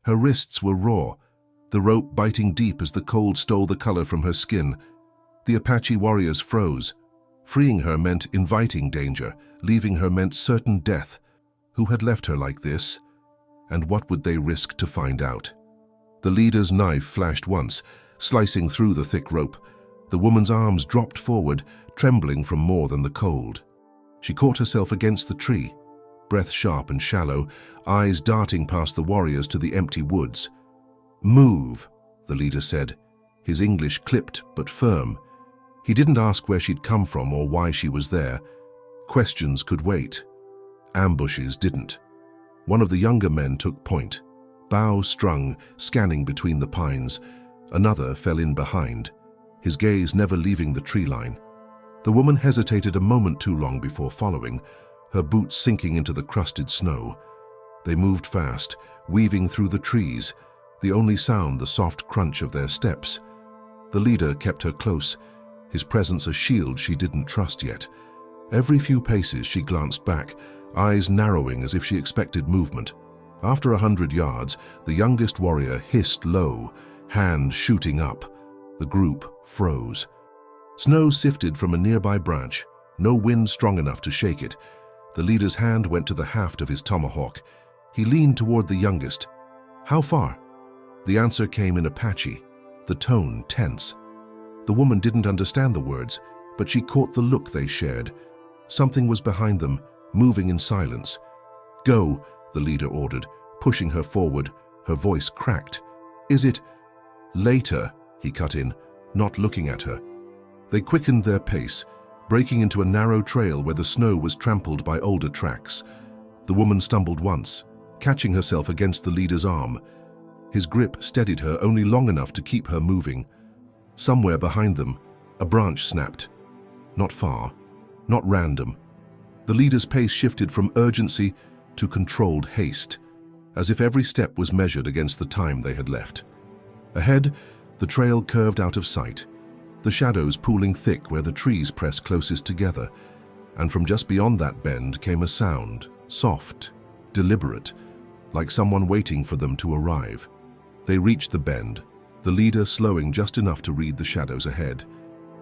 Her wrists were raw, the rope biting deep as the cold stole the color from her skin. The Apache warriors froze. Freeing her meant inviting danger, leaving her meant certain death. Who had left her like this? And what would they risk to find out? The leader's knife flashed once, slicing through the thick rope. The woman's arms dropped forward, trembling from more than the cold. She caught herself against the tree, breath sharp and shallow, eyes darting past the warriors to the empty woods. "Move," the leader said, his English clipped but firm. He didn't ask where she'd come from or why she was there. Questions could wait. Ambushes didn't. One of the younger men took point, bow strung, scanning between the pines. Another fell in behind, his gaze never leaving the tree line. The woman hesitated a moment too long before following, her boots sinking into the crusted snow. They moved fast, weaving through the trees, the only sound the soft crunch of their steps. The leader kept her close, his presence a shield she didn't trust yet. Every few paces she glanced back, eyes narrowing as if she expected movement. After 100 yards, the youngest warrior hissed low, hand shooting up. The group froze. Snow sifted from a nearby branch, no wind strong enough to shake it. The leader's hand went to the haft of his tomahawk. He leaned toward the youngest. "How far?" The answer came in Apache, the tone tense. The woman didn't understand the words, but she caught the look they shared. Something was behind them, moving in silence. "Go," the leader ordered, pushing her forward, her voice cracked. "Is it later?" he cut in, not looking at her. They quickened their pace, breaking into a narrow trail where the snow was trampled by older tracks. The woman stumbled once, catching herself against the leader's arm. His grip steadied her only long enough to keep her moving. Somewhere behind them, a branch snapped. Not far, not random. The leader's pace shifted from urgency to controlled haste, as if every step was measured against the time they had left. Ahead, the trail curved out of sight, the shadows pooling thick where the trees pressed closest together, and from just beyond that bend came a sound, soft, deliberate, like someone waiting for them to arrive. They reached the bend, the leader slowing just enough to read the shadows ahead.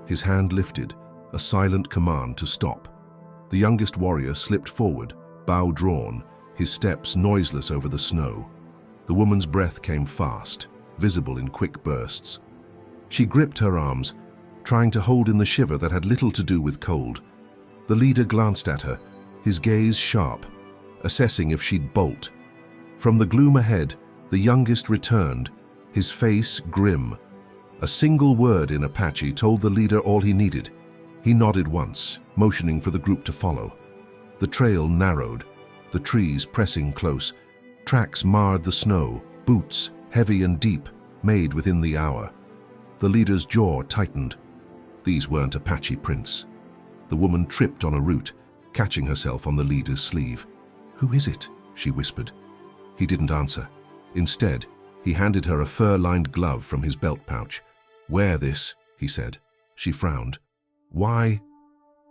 His hand lifted, a silent command to stop. The youngest warrior slipped forward, bow drawn, his steps noiseless over the snow. The woman's breath came fast, visible in quick bursts. She gripped her arms, trying to hold in the shiver that had little to do with cold. The leader glanced at her, his gaze sharp, assessing if she'd bolt. From the gloom ahead, the youngest returned, his face grim. A single word in Apache told the leader all he needed. He nodded once, motioning for the group to follow. The trail narrowed, the trees pressing close. Tracks marred the snow, boots, heavy and deep, made within the hour. The leader's jaw tightened. These weren't Apache prints. The woman tripped on a root, catching herself on the leader's sleeve. "Who is it?" she whispered. He didn't answer. Instead, he handed her a fur-lined glove from his belt pouch. "Wear this," he said. She frowned. "Why?"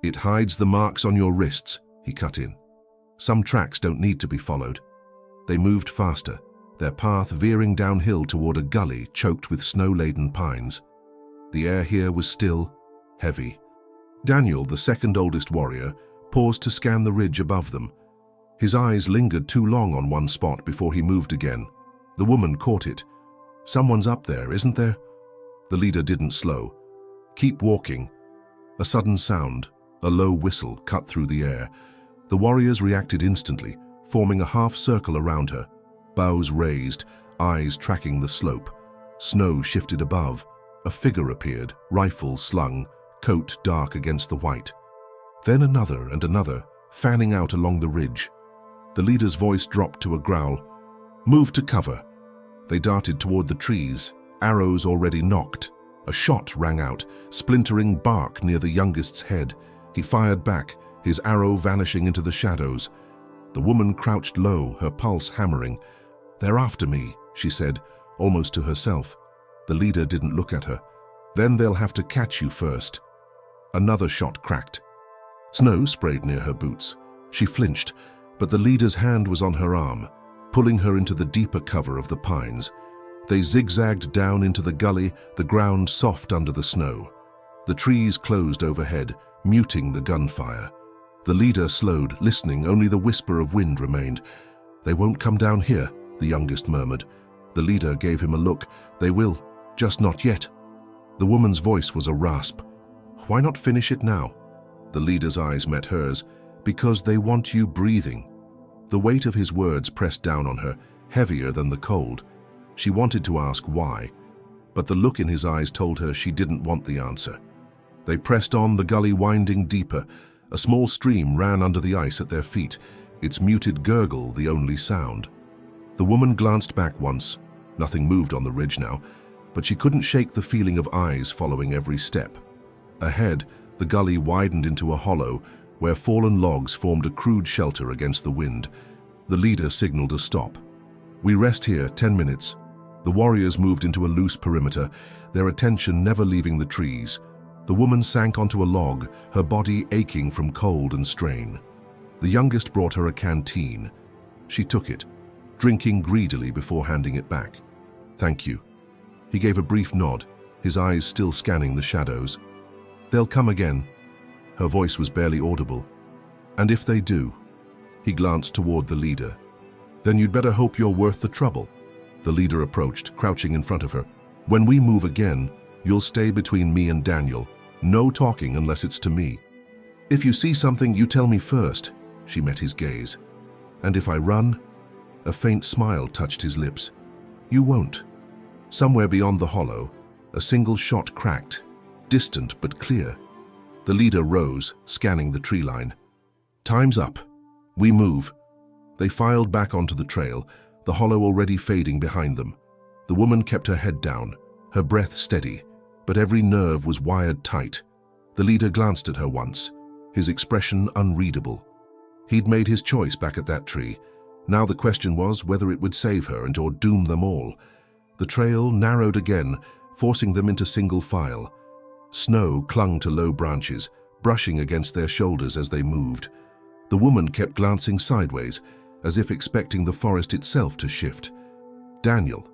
"It hides the marks on your wrists," he cut in. "Some tracks don't need to be followed." They moved faster, their path veering downhill toward a gully choked with snow-laden pines. The air here was still, heavy. Daniel, the second oldest warrior, paused to scan the ridge above them. His eyes lingered too long on one spot before he moved again. The woman caught it. "Someone's up there, isn't there?" The leader didn't slow. "Keep walking." A sudden sound, a low whistle, cut through the air. The warriors reacted instantly, forming a half circle around her. Bows raised, eyes tracking the slope. Snow shifted above. A figure appeared, rifle slung, coat dark against the white. Then another and another, fanning out along the ridge. The leader's voice dropped to a growl. "Move to cover." They darted toward the trees, arrows already nocked. A shot rang out, splintering bark near the youngest's head. He fired back, his arrow vanishing into the shadows. The woman crouched low, her pulse hammering. "They're after me," she said, almost to herself. The leader didn't look at her. "Then they'll have to catch you first." Another shot cracked. Snow sprayed near her boots. She flinched, but the leader's hand was on her arm. pulling her into the deeper cover of the pines. They zigzagged down into the gully, the ground soft under the snow. The trees closed overhead, muting the gunfire. The leader slowed, listening. Only the whisper of wind remained. "They won't come down here," the youngest murmured. The leader gave him a look. "They will, just not yet." The woman's voice was a rasp. "Why not finish it now?" The leader's eyes met hers. "Because they want you breathing." The weight of his words pressed down on her, heavier than the cold. She wanted to ask why, but the look in his eyes told her she didn't want the answer. They pressed on, the gully winding deeper. A small stream ran under the ice at their feet, its muted gurgle the only sound. The woman glanced back once. Nothing moved on the ridge now, but she couldn't shake the feeling of eyes following every step. Ahead, the gully widened into a hollow where fallen logs formed a crude shelter against the wind. The leader signaled a stop. "We rest here 10 minutes. The warriors moved into a loose perimeter, their attention never leaving the trees. The woman sank onto a log, her body aching from cold and strain. The youngest brought her a canteen. She took it, drinking greedily before handing it back. "Thank you." He gave a brief nod, his eyes still scanning the shadows. "They'll come again." Her voice was barely audible. "And if they do?" He glanced toward the leader. "Then you'd better hope you're worth the trouble." The leader approached, crouching in front of her. "When we move again, you'll stay between me and Daniel. No talking unless it's to me. If you see something, you tell me first." She met his gaze. "And if I run?" A faint smile touched his lips. "You won't." Somewhere beyond the hollow, a single shot cracked, distant but clear. The leader rose, scanning the tree line. "Time's up. We move." They filed back onto the trail, the hollow already fading behind them. The woman kept her head down, her breath steady, but every nerve was wired tight. The leader glanced at her once, his expression unreadable. He'd made his choice back at that tree. Now the question was whether it would save her and or doom them all. The trail narrowed again, forcing them into single file. Snow clung to low branches, brushing against their shoulders as they moved. The woman kept glancing sideways, as if expecting the forest itself to shift. Daniel,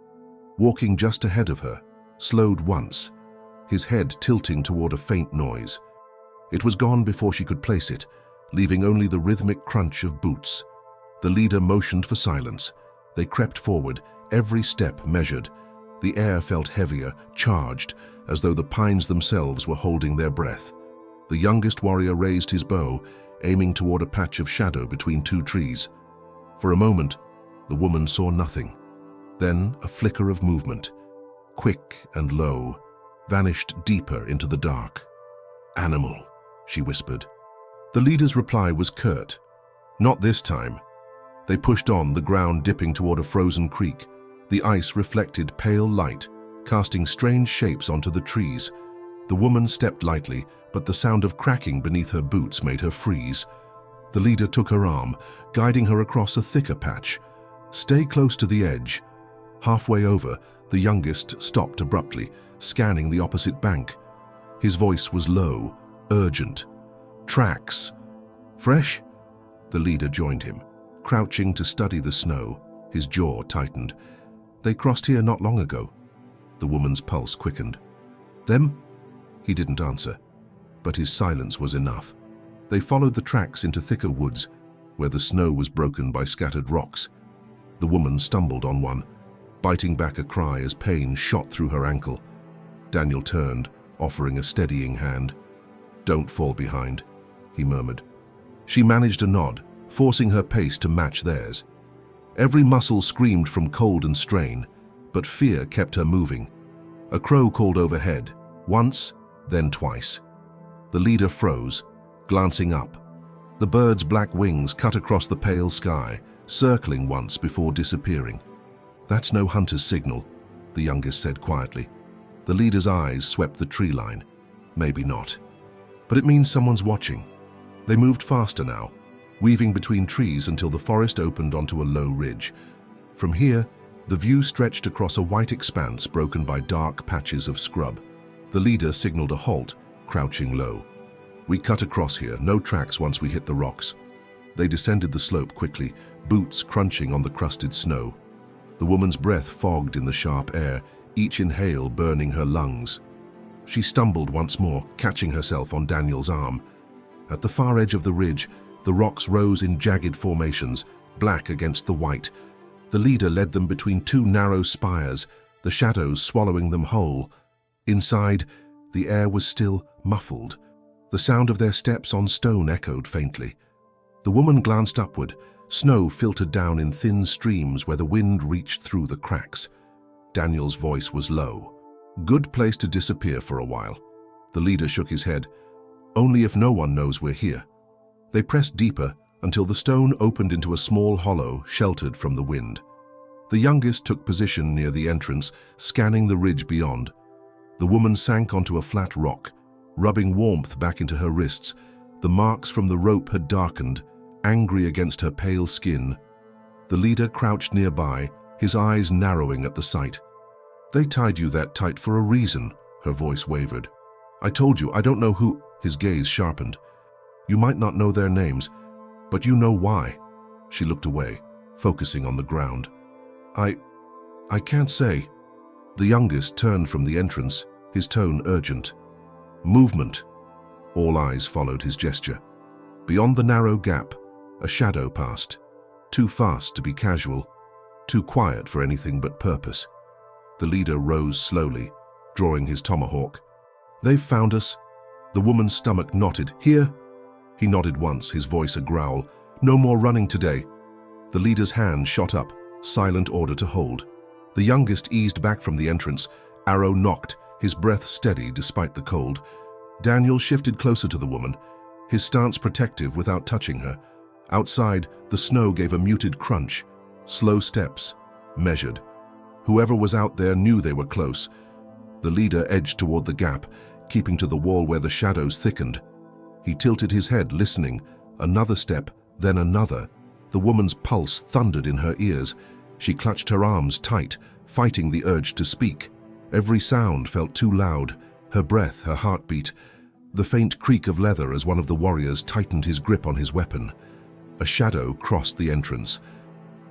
walking just ahead of her, slowed once, his head tilting toward a faint noise. It was gone before she could place it, leaving only the rhythmic crunch of boots. The leader motioned for silence. They crept forward, every step measured. The air felt heavier, charged, as though the pines themselves were holding their breath. The youngest warrior raised his bow, aiming toward a patch of shadow between two trees. For a moment, the woman saw nothing. Then a flicker of movement, quick and low, vanished deeper into the dark. "Animal," she whispered. The leader's reply was curt. "Not this time." They pushed on, the ground dipping toward a frozen creek. The ice reflected pale light, casting strange shapes onto the trees. The woman stepped lightly, but the sound of cracking beneath her boots made her freeze. The leader took her arm, guiding her across a thicker patch. "Stay close to the edge." Halfway over, the youngest stopped abruptly, scanning the opposite bank. His voice was low, urgent. "Tracks." "Fresh?" The leader joined him, crouching to study the snow, his jaw tightened. "They crossed here not long ago." The woman's pulse quickened. "Them?" He didn't answer, but his silence was enough. They followed the tracks into thicker woods, where the snow was broken by scattered rocks. The woman stumbled on one, biting back a cry as pain shot through her ankle. Daniel turned, offering a steadying hand. "Don't fall behind," he murmured. She managed a nod, forcing her pace to match theirs. Every muscle screamed from cold and strain, but fear kept her moving. A crow called overhead, once, then twice. The leader froze, glancing up. The bird's black wings cut across the pale sky, circling once before disappearing. "That's no hunter's signal," the youngest said quietly. The leader's eyes swept the tree line. "Maybe not. But it means someone's watching." They moved faster now, weaving between trees until the forest opened onto a low ridge. From here, the view stretched across a white expanse broken by dark patches of scrub. The leader signaled a halt, crouching low. "We cut across here, no tracks once we hit the rocks." They descended the slope quickly, boots crunching on the crusted snow. The woman's breath fogged in the sharp air, each inhale burning her lungs. She stumbled once more, catching herself on Daniel's arm. At the far edge of the ridge, the rocks rose in jagged formations, black against the white. The leader led them between two narrow spires, the shadows swallowing them whole. Inside, the air was still muffled. The sound of their steps on stone echoed faintly. The woman glanced upward. Snow filtered down in thin streams where the wind reached through the cracks. Daniel's voice was low. "Good place to disappear for a while." The leader shook his head. "Only if no one knows we're here." They pressed deeper until the stone opened into a small hollow sheltered from the wind. The youngest took position near the entrance, scanning the ridge beyond. The woman sank onto a flat rock, rubbing warmth back into her wrists. The marks from the rope had darkened, angry against her pale skin. The leader crouched nearby, his eyes narrowing at the sight. "They tied you that tight for a reason," her voice wavered. "I told you, I don't know who—" His gaze sharpened. "You might not know their names, but you know why." She looked away, focusing on the ground. I can't say." The youngest turned from the entrance, his tone urgent. "Movement." All eyes followed his gesture. Beyond the narrow gap, a shadow passed. Too fast to be casual, too quiet for anything but purpose. The leader rose slowly, drawing his tomahawk. "They've found us." The woman's stomach knotted. "Here?" He nodded once, his voice a growl. "No more running today." The leader's hand shot up, silent order to hold. The youngest eased back from the entrance, arrow nocked, his breath steady despite the cold. Daniel shifted closer to the woman, his stance protective without touching her. Outside, the snow gave a muted crunch. Slow steps, measured. Whoever was out there knew they were close. The leader edged toward the gap, keeping to the wall where the shadows thickened. He tilted his head, listening. Another step, then another. The woman's pulse thundered in her ears. She clutched her arms tight, fighting the urge to speak. Every sound felt too loud, her breath, her heartbeat. The faint creak of leather as one of the warriors tightened his grip on his weapon. A shadow crossed the entrance.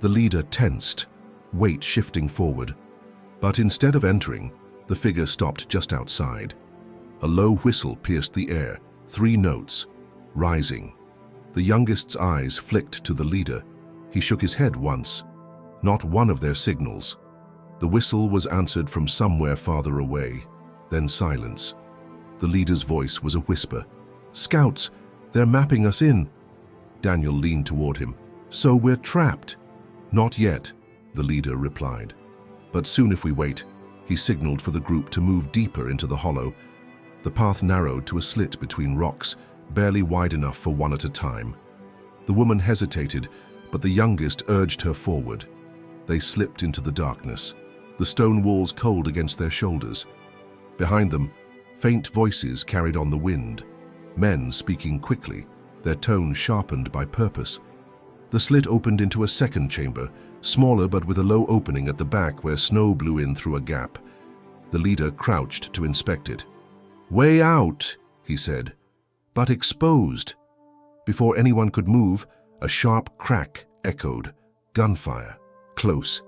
The leader tensed, weight shifting forward. But instead of entering, the figure stopped just outside. A low whistle pierced the air, 3 notes, rising. The youngest's eyes flicked to the leader. He shook his head once. Not one of their signals. The whistle was answered from somewhere farther away, then silence. The leader's voice was a whisper. "Scouts, they're mapping us in." Daniel leaned toward him. "So we're trapped?" "Not yet," the leader replied. "But soon if we wait." He signaled for the group to move deeper into the hollow. The path narrowed to a slit between rocks, barely wide enough for one at a time. The woman hesitated, but the youngest urged her forward. They slipped into the darkness, the stone walls cold against their shoulders. Behind them, faint voices carried on the wind, men speaking quickly, their tone sharpened by purpose. The slit opened into a second chamber, smaller but with a low opening at the back where snow blew in through a gap. The leader crouched to inspect it. "Way out," he said, "but exposed." Before anyone could move, a sharp crack echoed. Gunfire. Close.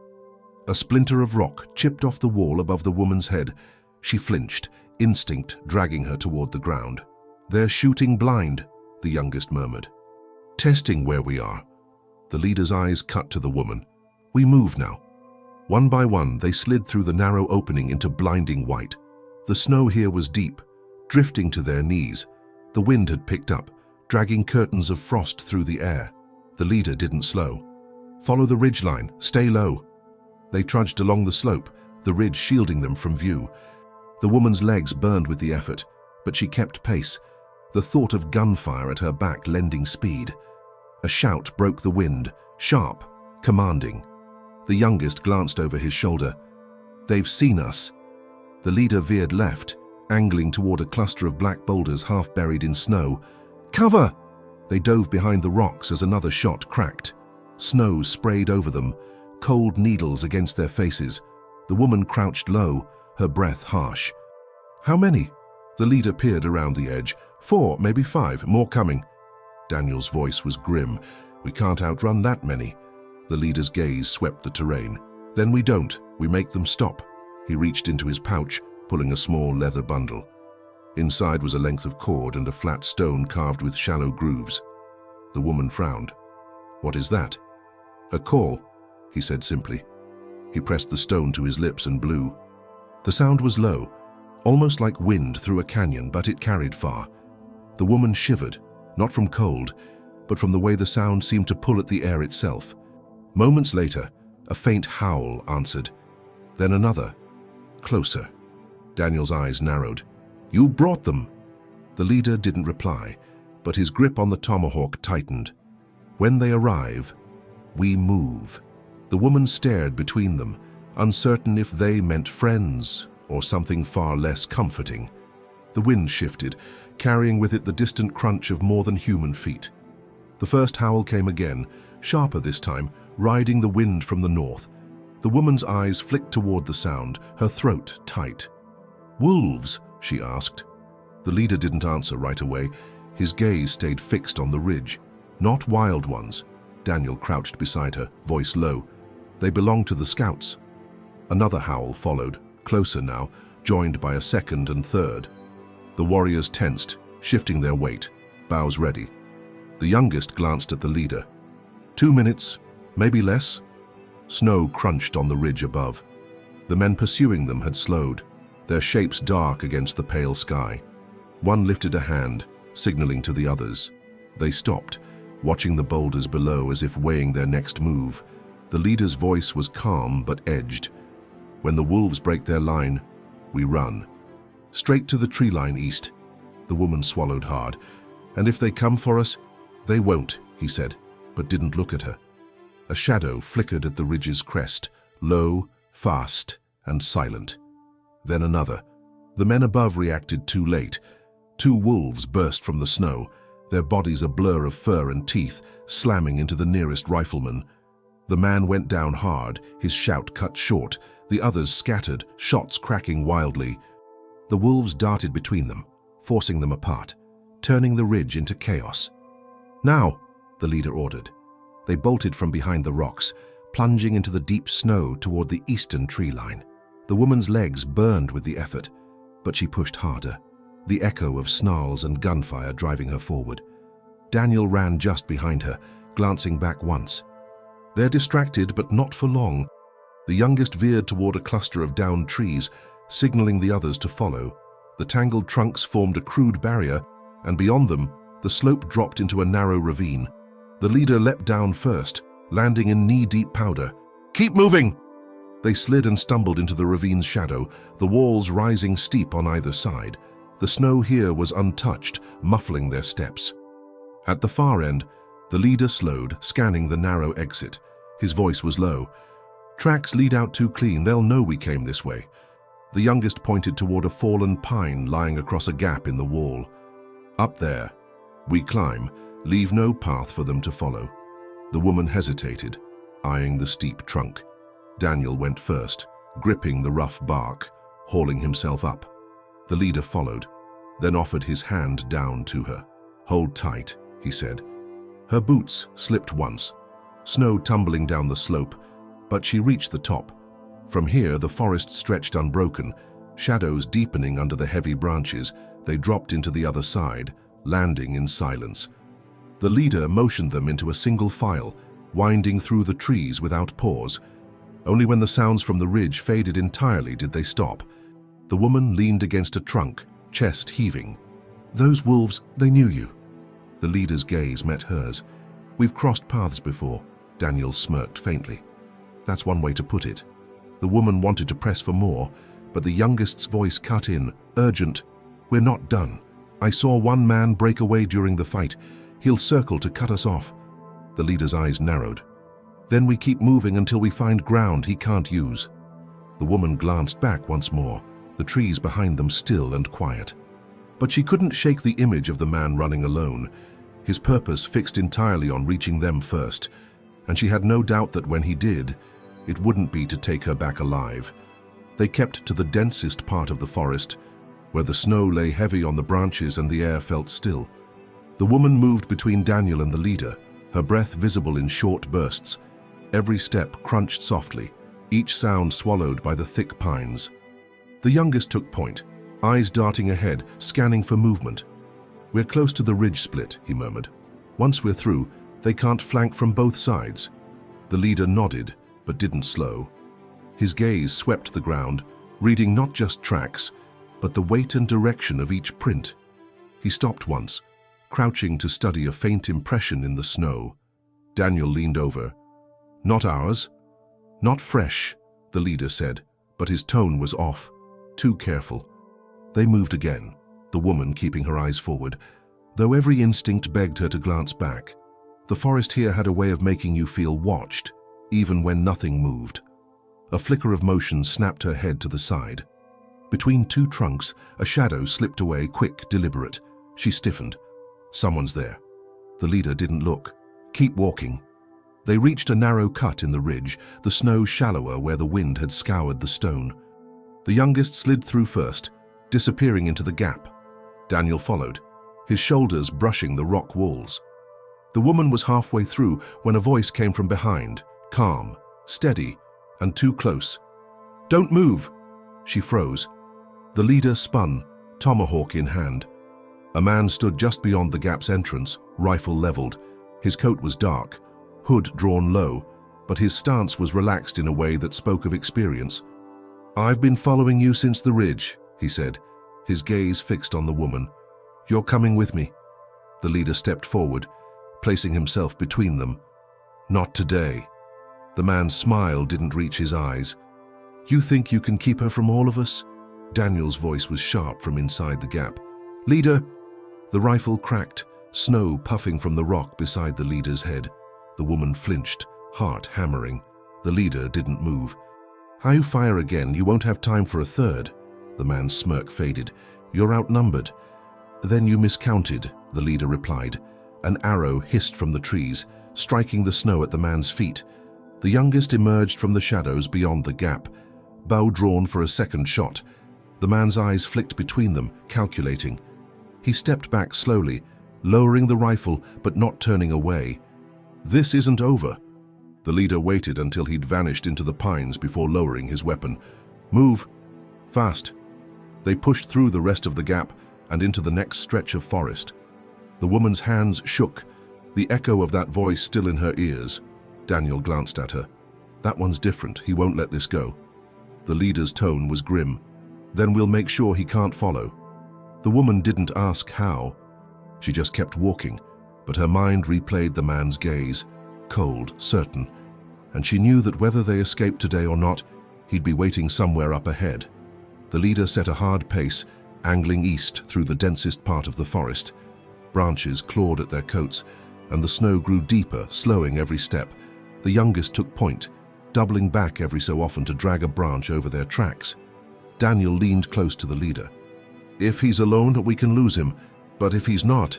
A splinter of rock chipped off the wall above the woman's head. She flinched, instinct dragging her toward the ground. "They're shooting blind," the youngest murmured. "Testing where we are." The leader's eyes cut to the woman. "We move now." One by one, they slid through the narrow opening into blinding white. The snow here was deep, drifting to their knees. The wind had picked up, dragging curtains of frost through the air. The leader didn't slow. "Follow the ridgeline, stay low." They trudged along the slope, the ridge shielding them from view. The woman's legs burned with the effort, but she kept pace, the thought of gunfire at her back lending speed. A shout broke the wind, sharp, commanding. The youngest glanced over his shoulder. "They've seen us." The leader veered left, angling toward a cluster of black boulders half buried in snow. "Cover!" They dove behind the rocks as another shot cracked. Snow sprayed over them, cold needles against their faces. The woman crouched low, her breath harsh. "How many?" The leader peered around the edge. 4, maybe 5, more coming." Daniel's voice was grim. We can't outrun that many. The leader's gaze swept the terrain. Then we don't. We make them stop. He reached into his pouch, pulling a small leather bundle. Inside was a length of cord and a flat stone carved with shallow grooves. The woman frowned. "What is that?" "A call," he said simply. He pressed the stone to his lips and blew. The sound was low, almost like wind through a canyon, but it carried far. The woman shivered, not from cold, but from the way the sound seemed to pull at the air itself. Moments later, a faint howl answered. Then another, closer. Daniel's eyes narrowed. "You brought them!" The leader didn't reply, but his grip on the tomahawk tightened. "When they arrive, we move." The woman stared between them, uncertain if they meant friends or something far less comforting. The wind shifted, carrying with it the distant crunch of more than human feet. The first howl came again, sharper this time, riding the wind from the north. The woman's eyes flicked toward the sound, her throat tight. "Wolves?" she asked. The leader didn't answer right away. His gaze stayed fixed on the ridge. "Not wild ones." Daniel crouched beside her, voice low. "They belong to the scouts." Another howl followed, closer now, joined by a second and third. The warriors tensed, shifting their weight, bows ready. The youngest glanced at the leader. 2 minutes, maybe less. Snow crunched on the ridge above. The men pursuing them had slowed, their shapes dark against the pale sky. One lifted a hand, signaling to the others. They stopped, watching the boulders below as if weighing their next move. The leader's voice was calm but edged. "When the wolves break their line, we run. Straight to the tree line east." The woman swallowed hard. "And if they come for us, they won't," he said, but didn't look at her. A shadow flickered at the ridge's crest, low, fast, and silent. Then another. The men above reacted too late. 2 wolves burst from the snow, their bodies a blur of fur and teeth, slamming into the nearest rifleman. The man went down hard, his shout cut short. The others scattered, shots cracking wildly. The wolves darted between them, forcing them apart, turning the ridge into chaos. "Now!" the leader ordered. They bolted from behind the rocks, plunging into the deep snow toward the eastern tree line. The woman's legs burned with the effort, but she pushed harder, the echo of snarls and gunfire driving her forward. Daniel ran just behind her, glancing back once. They're distracted, but not for long. The youngest veered toward a cluster of downed trees, signaling the others to follow. The tangled trunks formed a crude barrier, and beyond them, the slope dropped into a narrow ravine. The leader leapt down first, landing in knee-deep powder. "Keep moving!" They slid and stumbled into the ravine's shadow, the walls rising steep on either side. The snow here was untouched, muffling their steps. At the far end, the leader slowed, scanning the narrow exit. His voice was low. "Tracks lead out too clean, they'll know we came this way." The youngest pointed toward a fallen pine lying across a gap in the wall. "Up there. We climb, leave no path for them to follow." The woman hesitated, eyeing the steep trunk. Daniel went first, gripping the rough bark, hauling himself up. The leader followed, then offered his hand down to her. "Hold tight," he said. Her boots slipped once, snow tumbling down the slope, but she reached the top. From here, the forest stretched unbroken, shadows deepening under the heavy branches. They dropped into the other side, landing in silence. The leader motioned them into a single file, winding through the trees without pause. Only when the sounds from the ridge faded entirely did they stop. The woman leaned against a trunk, chest heaving. "Those wolves, they knew you." The leader's gaze met hers. "We've crossed paths before," Daniel smirked faintly. "That's one way to put it." The woman wanted to press for more, but the youngest's voice cut in, urgent. "We're not done. I saw one man break away during the fight. He'll circle to cut us off." The leader's eyes narrowed. "Then we keep moving until we find ground he can't use." The woman glanced back once more, the trees behind them still and quiet. But she couldn't shake the image of the man running alone, his purpose fixed entirely on reaching them first, and she had no doubt that when he did, it wouldn't be to take her back alive. They kept to the densest part of the forest, where the snow lay heavy on the branches and the air felt still. The woman moved between Daniel and the leader, her breath visible in short bursts. Every step crunched softly, each sound swallowed by the thick pines. The youngest took point, eyes darting ahead, scanning for movement. "We're close to the ridge split," he murmured. "Once we're through, they can't flank from both sides." The leader nodded, but didn't slow. His gaze swept the ground, reading not just tracks, but the weight and direction of each print. He stopped once, crouching to study a faint impression in the snow. Daniel leaned over. "Not ours. Not fresh," the leader said, but his tone was off, too careful. They moved again, the woman keeping her eyes forward, though every instinct begged her to glance back. The forest here had a way of making you feel watched, even when nothing moved. A flicker of motion snapped her head to the side. Between two trunks, a shadow slipped away, quick, deliberate. She stiffened. Someone's there. The leader didn't look. "Keep walking." They reached a narrow cut in the ridge, the snow shallower where the wind had scoured the stone. The youngest slid through first, disappearing into the gap. Daniel followed, his shoulders brushing the rock walls. The woman was halfway through when a voice came from behind, calm, steady, and too close. "Don't move!" She froze. The leader spun, tomahawk in hand. A man stood just beyond the gap's entrance, rifle leveled. His coat was dark, hood drawn low, but his stance was relaxed in a way that spoke of experience. "I've been following you since the ridge," he said, his gaze fixed on the woman. "You're coming with me." The leader stepped forward, placing himself between them. "Not today." The man's smile didn't reach his eyes. "You think you can keep her from all of us?" Daniel's voice was sharp from inside the gap. "Leader!" The rifle cracked, snow puffing from the rock beside the leader's head. The woman flinched, heart hammering. The leader didn't move. "How you fire again, you won't have time for a third." The man's smirk faded. "You're outnumbered." "Then you miscounted," the leader replied. An arrow hissed from the trees, striking the snow at the man's feet. The youngest emerged from the shadows beyond the gap, bow drawn for a second shot. The man's eyes flicked between them, calculating. He stepped back slowly, lowering the rifle but not turning away. "This isn't over." The leader waited until he'd vanished into the pines before lowering his weapon. "Move. Fast." They pushed through the rest of the gap and into the next stretch of forest. The woman's hands shook, the echo of that voice still in her ears. Daniel glanced at her. "That one's different. He won't let this go." The leader's tone was grim. "Then we'll make sure he can't follow." The woman didn't ask how. She just kept walking, but her mind replayed the man's gaze, cold, certain, and she knew that whether they escaped today or not, he'd be waiting somewhere up ahead. The leader set a hard pace, angling east through the densest part of the forest. Branches clawed at their coats, and the snow grew deeper, slowing every step. The youngest took point, doubling back every so often to drag a branch over their tracks. Daniel leaned close to the leader. "If he's alone, we can lose him, but if he's not..."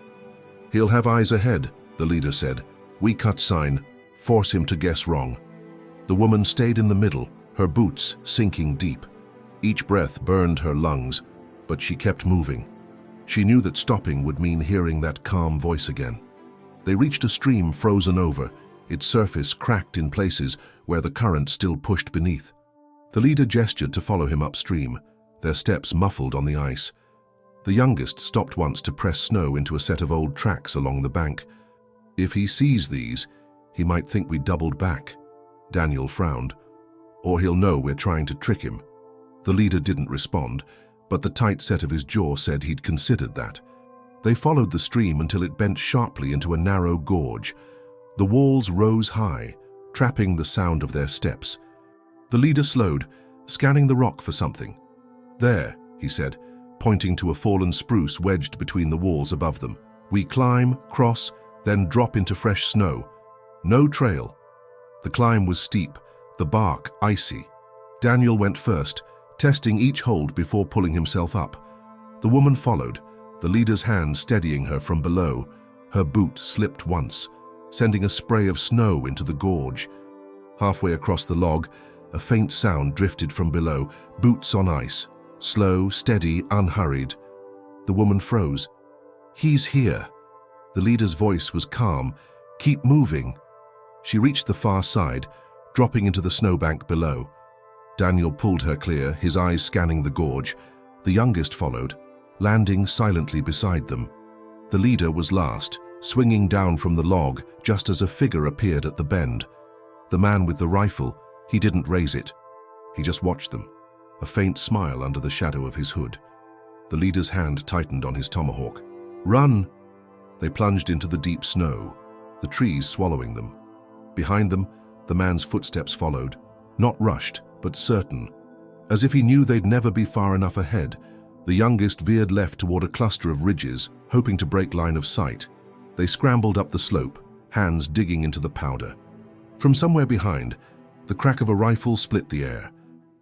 "He'll have eyes ahead," the leader said. "We cut sign, force him to guess wrong." The woman stayed in the middle, her boots sinking deep. Each breath burned her lungs, but she kept moving. She knew that stopping would mean hearing that calm voice again. They reached a stream frozen over, its surface cracked in places where the current still pushed beneath. The leader gestured to follow him upstream, their steps muffled on the ice. The youngest stopped once to press snow into a set of old tracks along the bank. "If he sees these, he might think we doubled back." Daniel frowned. "Or he'll know we're trying to trick him." The leader didn't respond, but the tight set of his jaw said he'd considered that. They followed the stream until it bent sharply into a narrow gorge. The walls rose high, trapping the sound of their steps. The leader slowed, scanning the rock for something. "There," he said, pointing to a fallen spruce wedged between the walls above them. "We climb, cross, then drop into fresh snow. No trail." The climb was steep, the bark icy. Daniel went first, testing each hold before pulling himself up. The woman followed, the leader's hand steadying her from below. Her boot slipped once, sending a spray of snow into the gorge. Halfway across the log, a faint sound drifted from below, boots on ice. Slow, steady, unhurried. The woman froze. "He's here." The leader's voice was calm, Keep moving. She reached the far side, dropping into the snowbank below. Daniel pulled her clear, his eyes scanning the gorge. The youngest followed, landing silently beside them. The leader was last, swinging down from the log just as a figure appeared at the bend. The man with the rifle, he didn't raise it. He just watched them, a faint smile under the shadow of his hood. The leader's hand tightened on his tomahawk. "Run!" They plunged into the deep snow, the trees swallowing them. Behind them, the man's footsteps followed, not rushed, but certain. As if he knew they'd never be far enough ahead, the youngest veered left toward a cluster of ridges, hoping to break line of sight. They scrambled up the slope, hands digging into the powder. From somewhere behind, the crack of a rifle split the air.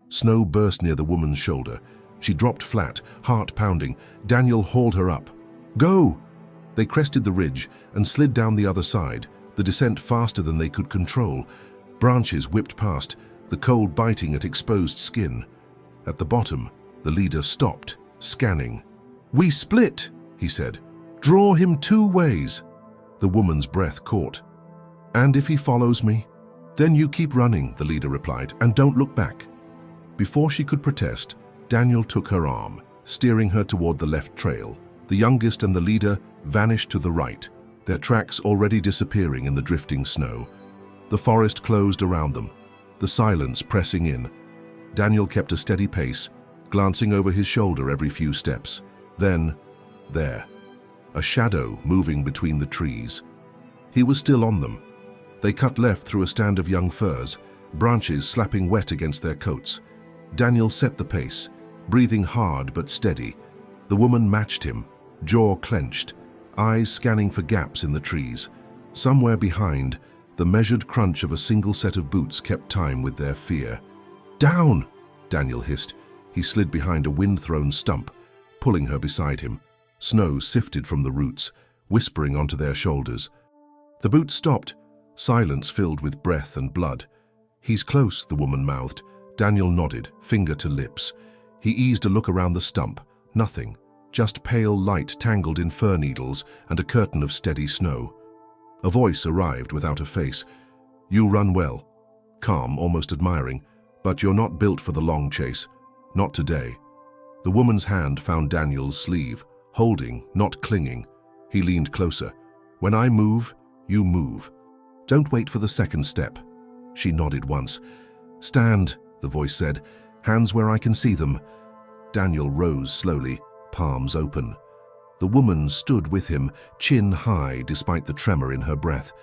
Snow burst near the woman's shoulder. She dropped flat, heart pounding. Daniel hauled her up. "Go!" They crested the ridge and slid down the other side, the descent faster than they could control. Branches whipped past, the cold biting at exposed skin. At the bottom, the leader stopped, scanning. "We split," he said. "Draw him 2 ways." The woman's breath caught. "And if he follows me?" "Then you keep running," the leader replied, "and don't look back." Before she could protest, Daniel took her arm, steering her toward the left trail. The youngest and the leader vanished to the right, their tracks already disappearing in the drifting snow. The forest closed around them, the silence pressing in. Daniel kept a steady pace, glancing over his shoulder every few steps. Then, there, a shadow moving between the trees. He was still on them. They cut left through a stand of young firs, branches slapping wet against their coats. Daniel set the pace, breathing hard but steady. The woman matched him, jaw clenched, eyes scanning for gaps in the trees. Somewhere behind, the measured crunch of a single set of boots kept time with their fear. "Down!" Daniel hissed. He slid behind a wind-thrown stump, pulling her beside him. Snow sifted from the roots, whispering onto their shoulders. The boots stopped, silence filled with breath and blood. "He's close," the woman mouthed. Daniel nodded, finger to lips. He eased a look around the stump. Nothing, just pale light tangled in fir needles and a curtain of steady snow. A voice arrived without a face. "You run well." Calm, almost admiring. "But you're not built for the long chase. Not today." The woman's hand found Daniel's sleeve, holding, not clinging. He leaned closer. "When I move, you move. Don't wait for the second step." She nodded once. "Stand," the voice said. "Hands where I can see them." Daniel rose slowly, palms open. The woman stood with him, chin high despite the tremor in her breath.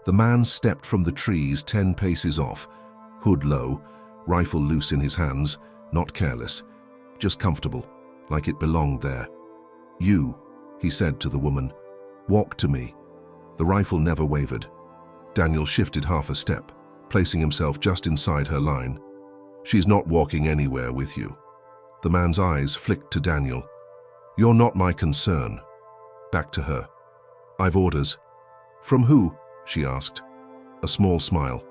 The man stepped from the trees 10 paces off, hood low, rifle loose in his hands, not careless, just comfortable, like it belonged there. "You," he said to the woman, "walk to me." The rifle never wavered. Daniel shifted half a step, placing himself just inside her line. "She's not walking anywhere with you." The man's eyes flicked to Daniel. "You're not my concern." Back to her. "I've orders." "From who?" she asked. A small smile.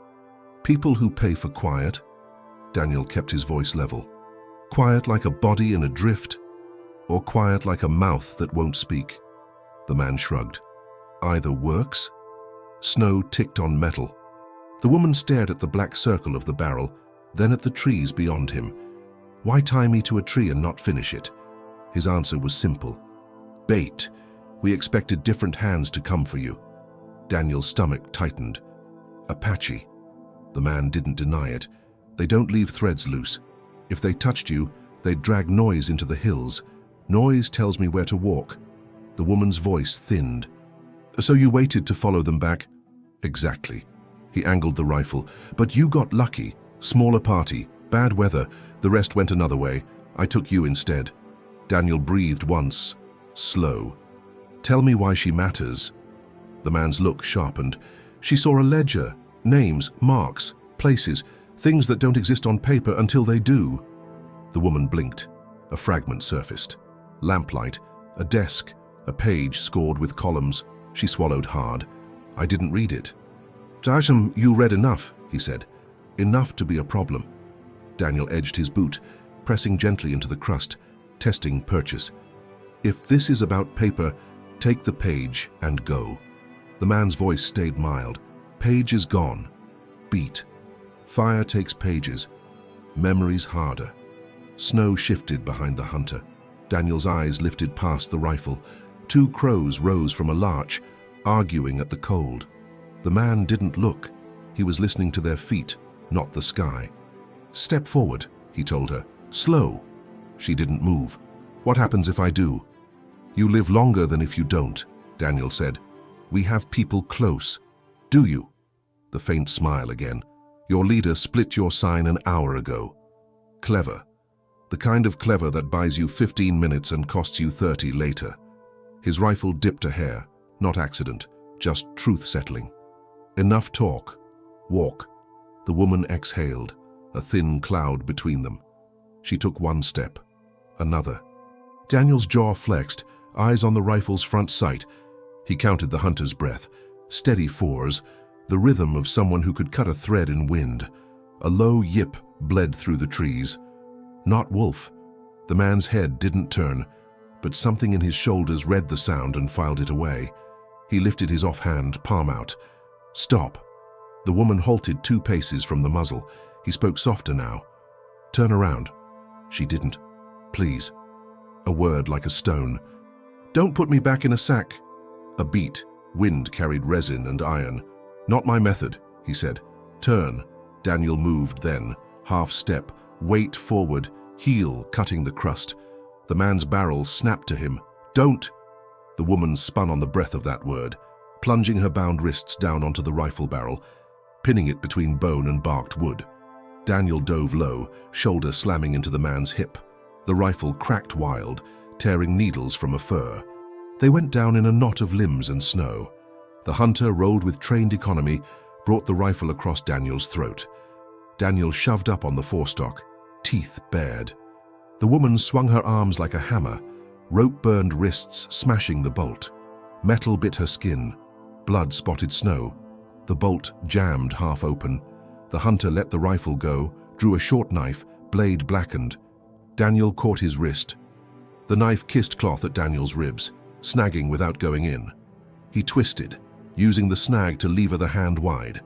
"People who pay for quiet." Daniel kept his voice level. "Quiet like a body in a drift, or quiet like a mouth that won't speak?" The man shrugged. "Either works." Snow ticked on metal. The woman stared at the black circle of the barrel, then at the trees beyond him. "Why tie me to a tree and not finish it?" His answer was simple. "Bait. We expected different hands to come for you." Daniel's stomach tightened. "Apache." The man didn't deny it. "They don't leave threads loose. If they touched you, they'd drag noise into the hills. Noise tells me where to walk." The woman's voice thinned. "So you waited to follow them back?" "Exactly." He angled the rifle. "But you got lucky. Smaller party, bad weather. The rest went another way. I took you instead." Daniel breathed once, slow. "Tell me why she matters." The man's look sharpened. "She saw a ledger, names, marks, places, things that don't exist on paper until they do." The woman blinked. A fragment surfaced. Lamplight, a desk, a page scored with columns. She swallowed hard. "I didn't read it." "Darshan, you read enough," he said. "Enough to be a problem." Daniel edged his boot, pressing gently into the crust, testing purchase. "If this is about paper, take the page and go." The man's voice stayed mild. Page is gone. Beat. Fire takes pages. Memories harder. Snow shifted behind the hunter. Daniel's eyes lifted past the rifle. Two crows rose from a larch, arguing at the cold. The man didn't look. He was listening to their feet, not the sky. Step forward, he told her. Slow. She didn't move. What happens if I do? You live longer than if you don't, Daniel said. We have people close. Do you? The faint smile again. Your leader split your sign an hour ago. Clever. The kind of clever that buys you 15 minutes and costs you 30 later. His rifle dipped a hair. Not accident, just truth settling. Enough talk. Walk. The woman exhaled, a thin cloud between them. She took one step. Another. Daniel's jaw flexed, eyes on the rifle's front sight. He counted the hunter's breath. Steady fours, the rhythm of someone who could cut a thread in wind. A low yip bled through the trees. Not wolf. The man's head didn't turn, but something in his shoulders read the sound and filed it away. He lifted his offhand, palm out. Stop. The woman halted 2 paces from the muzzle. He spoke softer now. Turn around. She didn't. Please. A word like a stone. Don't put me back in a sack. A beat. Wind carried resin and iron. Not my method, he said. Turn. Daniel moved then. Half step. Weight forward. Heel cutting the crust. The man's barrel snapped to him. Don't! The woman spun on the breath of that word, plunging her bound wrists down onto the rifle barrel, pinning it between bone and barked wood. Daniel dove low, shoulder slamming into the man's hip. The rifle cracked wild, tearing needles from a fur. They went down in a knot of limbs and snow. The hunter, rolled with trained economy, brought the rifle across Daniel's throat. Daniel shoved up on the forestock, teeth bared. The woman swung her arms like a hammer, rope-burned wrists smashing the bolt. Metal bit her skin. Blood spotted snow. The bolt jammed half open. The hunter let the rifle go, drew a short knife, blade blackened. Daniel caught his wrist. The knife kissed cloth at Daniel's ribs, snagging without going in. He twisted, using the snag to lever the hand wide.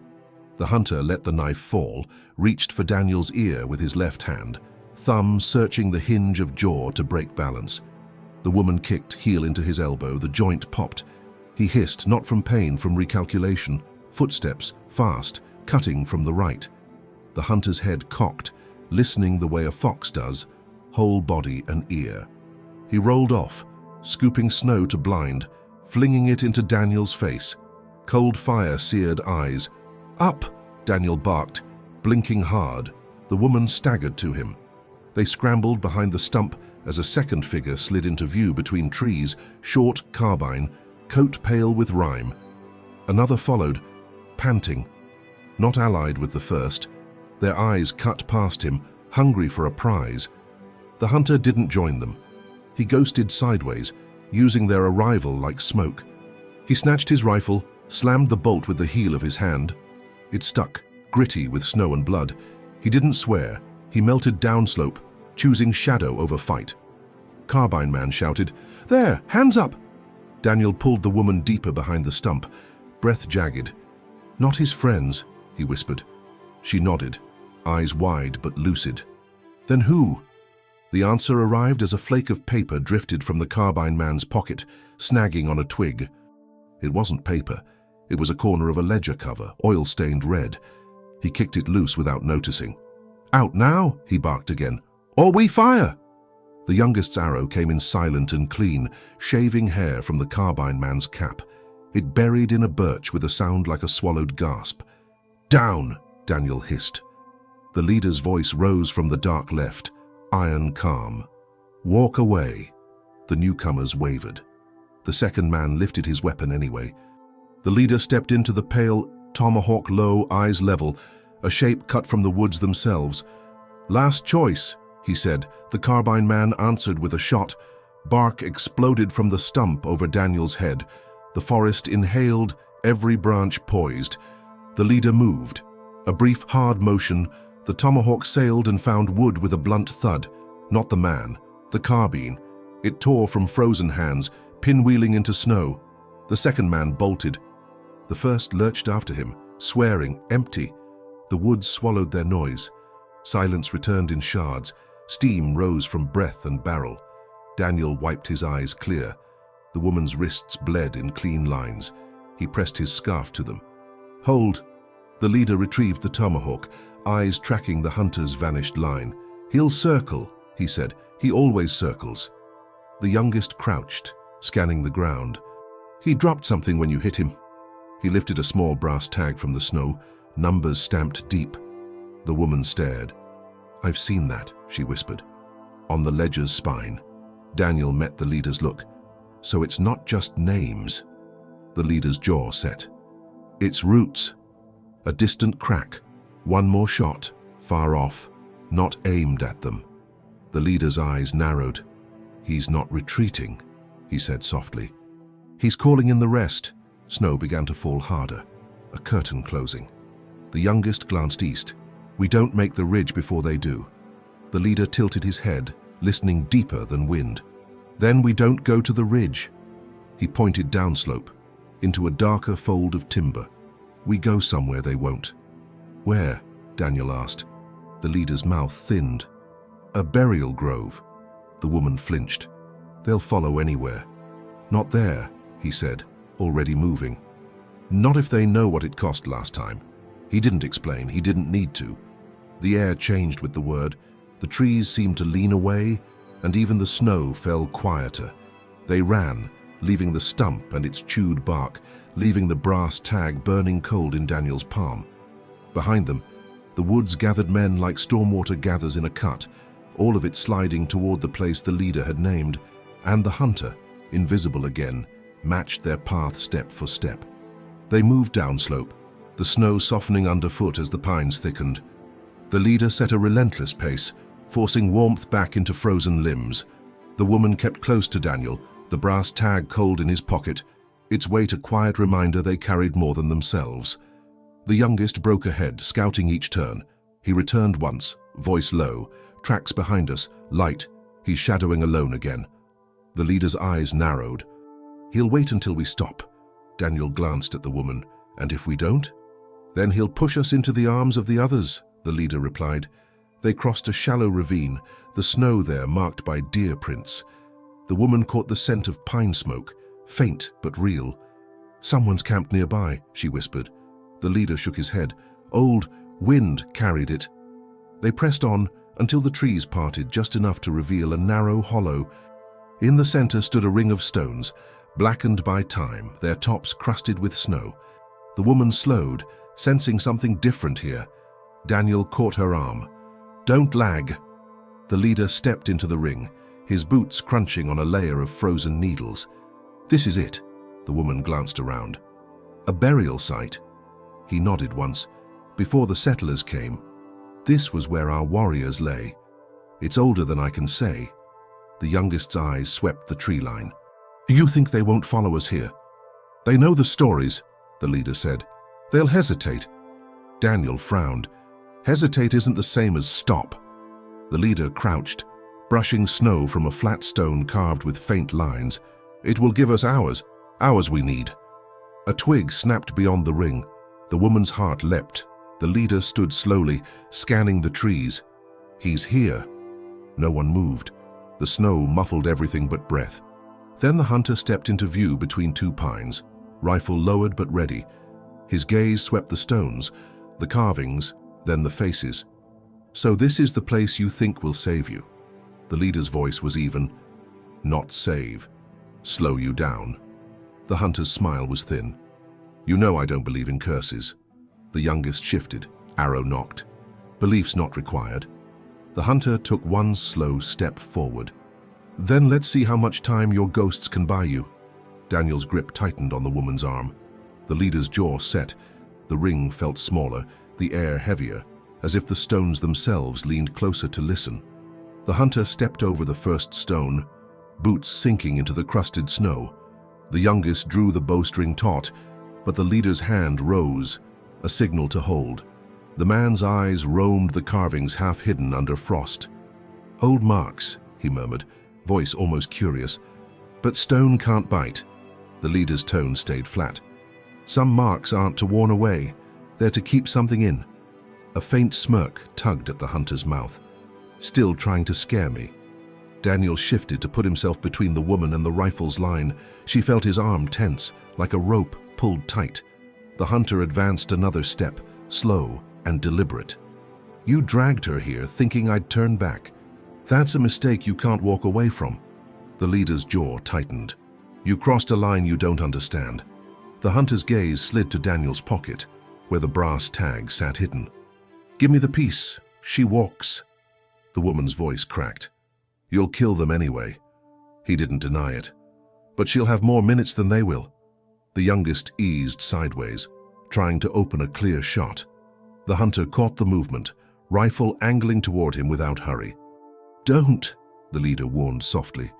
The hunter let the knife fall, reached for Daniel's ear with his left hand, thumb searching the hinge of jaw to break balance. The woman kicked heel into his elbow, the joint popped. He hissed, not from pain, from recalculation. Footsteps, fast, cutting from the right. The hunter's head cocked, listening the way a fox does, whole body and ear. He rolled off, scooping snow to blind, flinging it into Daniel's face. Cold fire seared eyes. Up, Daniel barked, blinking hard. The woman staggered to him. They scrambled behind the stump as a second figure slid into view between trees, short carbine, coat pale with rime. Another followed, panting, not allied with the first. Their eyes cut past him, hungry for a prize. The hunter didn't join them. He ghosted sideways, using their arrival like smoke. He snatched his rifle, slammed the bolt with the heel of his hand. It stuck, gritty with snow and blood. He didn't swear. He melted downslope, choosing shadow over fight. Carbine man shouted, "There, hands up!" Daniel pulled the woman deeper behind the stump, breath jagged. "Not his friends," he whispered. She nodded, eyes wide but lucid. "Then who?" The answer arrived as a flake of paper drifted from the carbine man's pocket, snagging on a twig. It wasn't paper. It was a corner of a ledger cover, oil-stained red. He kicked it loose without noticing. "Out now," he barked again, "or we fire!" The youngest's arrow came in silent and clean, shaving hair from the carbine man's cap. It buried in a birch with a sound like a swallowed gasp. "Down!" Daniel hissed. The leader's voice rose from the dark left, iron calm. "Walk away." The newcomers wavered. The second man lifted his weapon anyway. The leader stepped into the pale, tomahawk low, eyes level, a shape cut from the woods themselves. "Last choice," he said. The carbine man answered with a shot. Bark exploded from the stump over Daniel's head. The forest inhaled, every branch poised. The leader moved. A brief, hard motion. The tomahawk sailed and found wood with a blunt thud. Not the man, the carbine. It tore from frozen hands, pinwheeling into snow. The second man bolted. The first lurched after him, swearing, empty. The woods swallowed their noise. Silence returned in shards. Steam rose from breath and barrel. Daniel wiped his eyes clear. The woman's wrists bled in clean lines. He pressed his scarf to them. "Hold." The leader retrieved the tomahawk, eyes tracking the hunter's vanished line. "He'll circle," he said. "He always circles." The youngest crouched, scanning the ground. "He dropped something when you hit him." He lifted a small brass tag from the snow, numbers stamped deep. The woman stared. "I've seen that," she whispered. "On the ledger's spine." Daniel met the leader's look. "So it's not just names." The leader's jaw set. "It's roots." A distant crack. One more shot, far off, not aimed at them. The leader's eyes narrowed. "He's not retreating," he said softly. "He's calling in the rest." Snow began to fall harder, a curtain closing. The youngest glanced east. "We don't make the ridge before they do." The leader tilted his head, listening deeper than wind. "Then we don't go to the ridge." He pointed downslope, into a darker fold of timber. "We go somewhere they won't." "Where?" Daniel asked. The leader's mouth thinned. "A burial grove." The woman flinched. "They'll follow anywhere." "Not there," he said, already moving. "Not if they know what it cost last time." He didn't explain, he didn't need to. The air changed with the word. The trees seemed to lean away, and even the snow fell quieter. They ran, leaving the stump and its chewed bark, leaving the brass tag burning cold in Daniel's palm. Behind them, the woods gathered men like stormwater gathers in a cut, all of it sliding toward the place the leader had named, and the hunter, invisible again, matched their path step for step. They moved downslope, the snow softening underfoot as the pines thickened. The leader set a relentless pace, forcing warmth back into frozen limbs. The woman kept close to Daniel, the brass tag cold in his pocket, its weight a quiet reminder they carried more than themselves. The youngest broke ahead, scouting each turn. He returned once, voice low. "Tracks behind us, light. He's shadowing alone again." The leader's eyes narrowed. "He'll wait until we stop." Daniel glanced at the woman. "And if we don't?" "Then he'll push us into the arms of the others," the leader replied. They crossed a shallow ravine, the snow there marked by deer prints. The woman caught the scent of pine smoke, faint but real. "Someone's camped nearby," she whispered. The leader shook his head. "Old wind carried it." They pressed on until the trees parted just enough to reveal a narrow hollow. In the center stood a ring of stones, blackened by time, their tops crusted with snow. The woman slowed, sensing something different here. Daniel caught her arm. "Don't lag." The leader stepped into the ring, his boots crunching on a layer of frozen needles. "This is it." The woman glanced around. "A burial site." He nodded once. "Before the settlers came. This was where our warriors lay. It's older than I can say." The youngest's eyes swept the tree line. "You think they won't follow us here?" "They know the stories," the leader said. "They'll hesitate." Daniel frowned. "Hesitate isn't the same as stop." The leader crouched, brushing snow from a flat stone carved with faint lines. "It will give us hours we need." A twig snapped beyond the ring. The woman's heart leapt. The leader stood slowly, scanning the trees. "He's here." No one moved. The snow muffled everything but breath. Then the hunter stepped into view between two pines, rifle lowered but ready. His gaze swept the stones, the carvings, then the faces. "So this is the place you think will save you?" The leader's voice was even. "Not save. Slow you down." The hunter's smile was thin. "You know I don't believe in curses." The youngest shifted, arrow knocked. "Belief's not required." The hunter took one slow step forward. "Then let's see how much time your ghosts can buy you." Daniel's grip tightened on the woman's arm. The leader's jaw set. The ring felt smaller, the air heavier, as if the stones themselves leaned closer to listen. The hunter stepped over the first stone, boots sinking into the crusted snow. The youngest drew the bowstring taut, but the leader's hand rose, a signal to hold. The man's eyes roamed the carvings half hidden under frost. "Old marks," he murmured, voice almost curious. "But stone can't bite." The leader's tone stayed flat. Some marks aren't to warn away, they're to keep something in. A faint smirk tugged at the hunter's mouth. Still trying to scare me. Daniel shifted to put himself between the woman and the rifle's line. She felt his arm tense, like a rope pulled tight. The hunter advanced another step, slow and deliberate. You dragged her here thinking I'd turn back. That's a mistake you can't walk away from. The leader's jaw tightened. You crossed a line you don't understand. The hunter's gaze slid to Daniel's pocket, where the brass tag sat hidden. Give me the piece. She walks. The woman's voice cracked. You'll kill them anyway. He didn't deny it. But she'll have more minutes than they will. The youngest eased sideways, trying to open a clear shot. The hunter caught the movement, rifle angling toward him without hurry. Don't, the leader warned softly.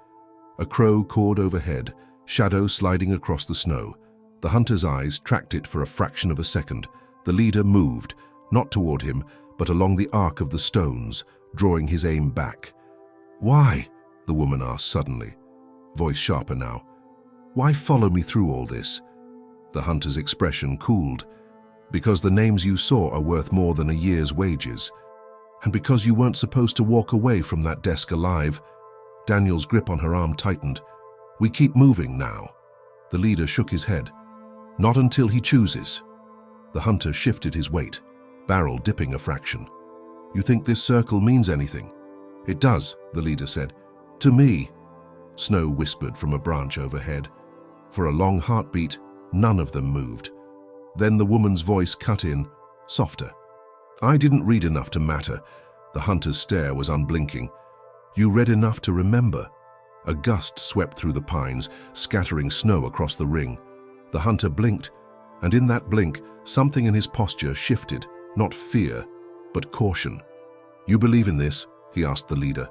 A crow cawed overhead, shadow sliding across the snow. The hunter's eyes tracked it for a fraction of a second. The leader moved, not toward him, but along the arc of the stones, drawing his aim back. Why? The woman asked suddenly, voice sharper now. Why follow me through all this? The hunter's expression cooled. Because the names you saw are worth more than a year's wages. And because you weren't supposed to walk away from that desk alive. Daniel's grip on her arm tightened. We keep moving now. The leader shook his head. Not until he chooses. The hunter shifted his weight, barrel dipping a fraction. You think this circle means anything? It does, the leader said. To me. Snow whispered from a branch overhead. For a long heartbeat, none of them moved. Then the woman's voice cut in, softer. I didn't read enough to matter. The hunter's stare was unblinking. You read enough to remember. A gust swept through the pines, scattering snow across the ring. The hunter blinked, and in that blink, something in his posture shifted, not fear, but caution. You believe in this? He asked the leader.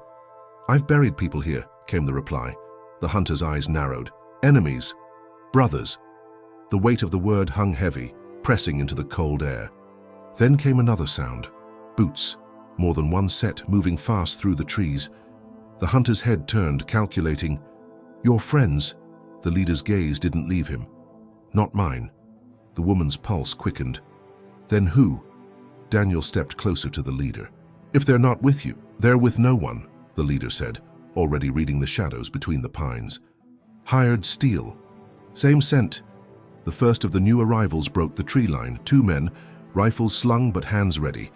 I've buried people here, came the reply. The hunter's eyes narrowed. Enemies. Brothers. The weight of the word hung heavy, pressing into the cold air. Then came another sound. Boots. More than one set moving fast through the trees. The hunter's head turned, calculating. Your friends. The leader's gaze didn't leave him. Not mine. The woman's pulse quickened. Then who? Daniel stepped closer to the leader. If they're not with you, they're with no one, the leader said, already reading the shadows between the pines. Hired steel. Same scent. The first of the new arrivals broke the tree line. 2 men, rifles slung but hands ready.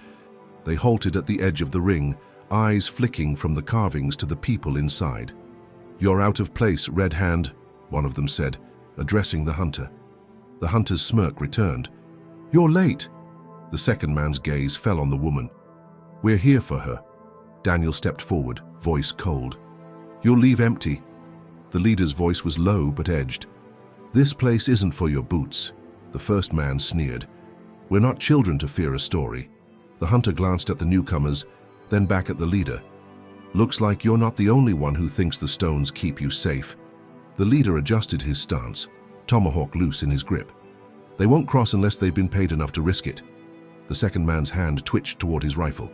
They halted at the edge of the ring, eyes flicking from the carvings to the people inside. You're out of place, Red Hand, one of them said, addressing the hunter. The hunter's smirk returned. You're late. The second man's gaze fell on the woman. We're here for her. Daniel stepped forward, voice cold. You'll leave empty. The leader's voice was low but edged. This place isn't for your boots. The first man sneered. We're not children to fear a story. The hunter glanced at the newcomers, then back at the leader. Looks like you're not the only one who thinks the stones keep you safe. The leader adjusted his stance, tomahawk loose in his grip. They won't cross unless they've been paid enough to risk it. The second man's hand twitched toward his rifle.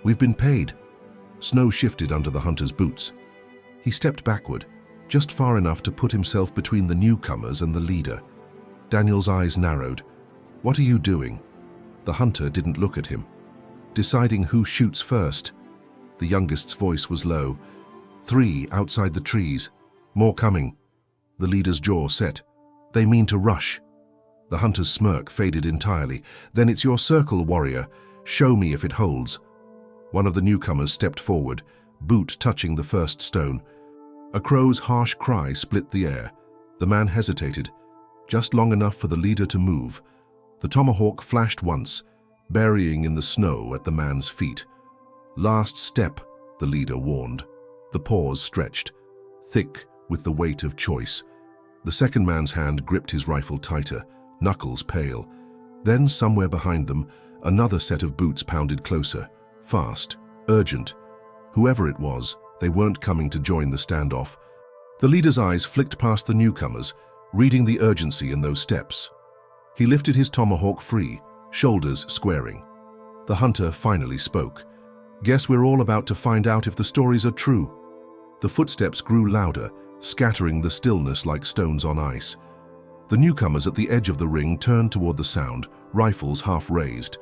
We've been paid. Snow shifted under the hunter's boots. He stepped backward, just far enough to put himself between the newcomers and the leader. Daniel's eyes narrowed. What are you doing? The hunter didn't look at him. Deciding who shoots first. The youngest's voice was low. 3 outside the trees. More coming. The leader's jaw set. They mean to rush. The hunter's smirk faded entirely. Then it's your circle, warrior. Show me if it holds. One of the newcomers stepped forward, boot touching the first stone. A crow's harsh cry split the air. The man hesitated, just long enough for the leader to move. The tomahawk flashed once, burying in the snow at the man's feet. Last step, the leader warned. The paws stretched, thick with the weight of choice. The second man's hand gripped his rifle tighter, knuckles pale. Then, somewhere behind them, another set of boots pounded closer. Fast, urgent. Whoever it was, they weren't coming to join the standoff. The leader's eyes flicked past the newcomers, reading the urgency in those steps. He lifted his tomahawk free, shoulders squaring. The hunter finally spoke. Guess we're all about to find out if the stories are true. The footsteps grew louder, scattering the stillness like stones on ice. The newcomers at the edge of the ring turned toward the sound, rifles half raised.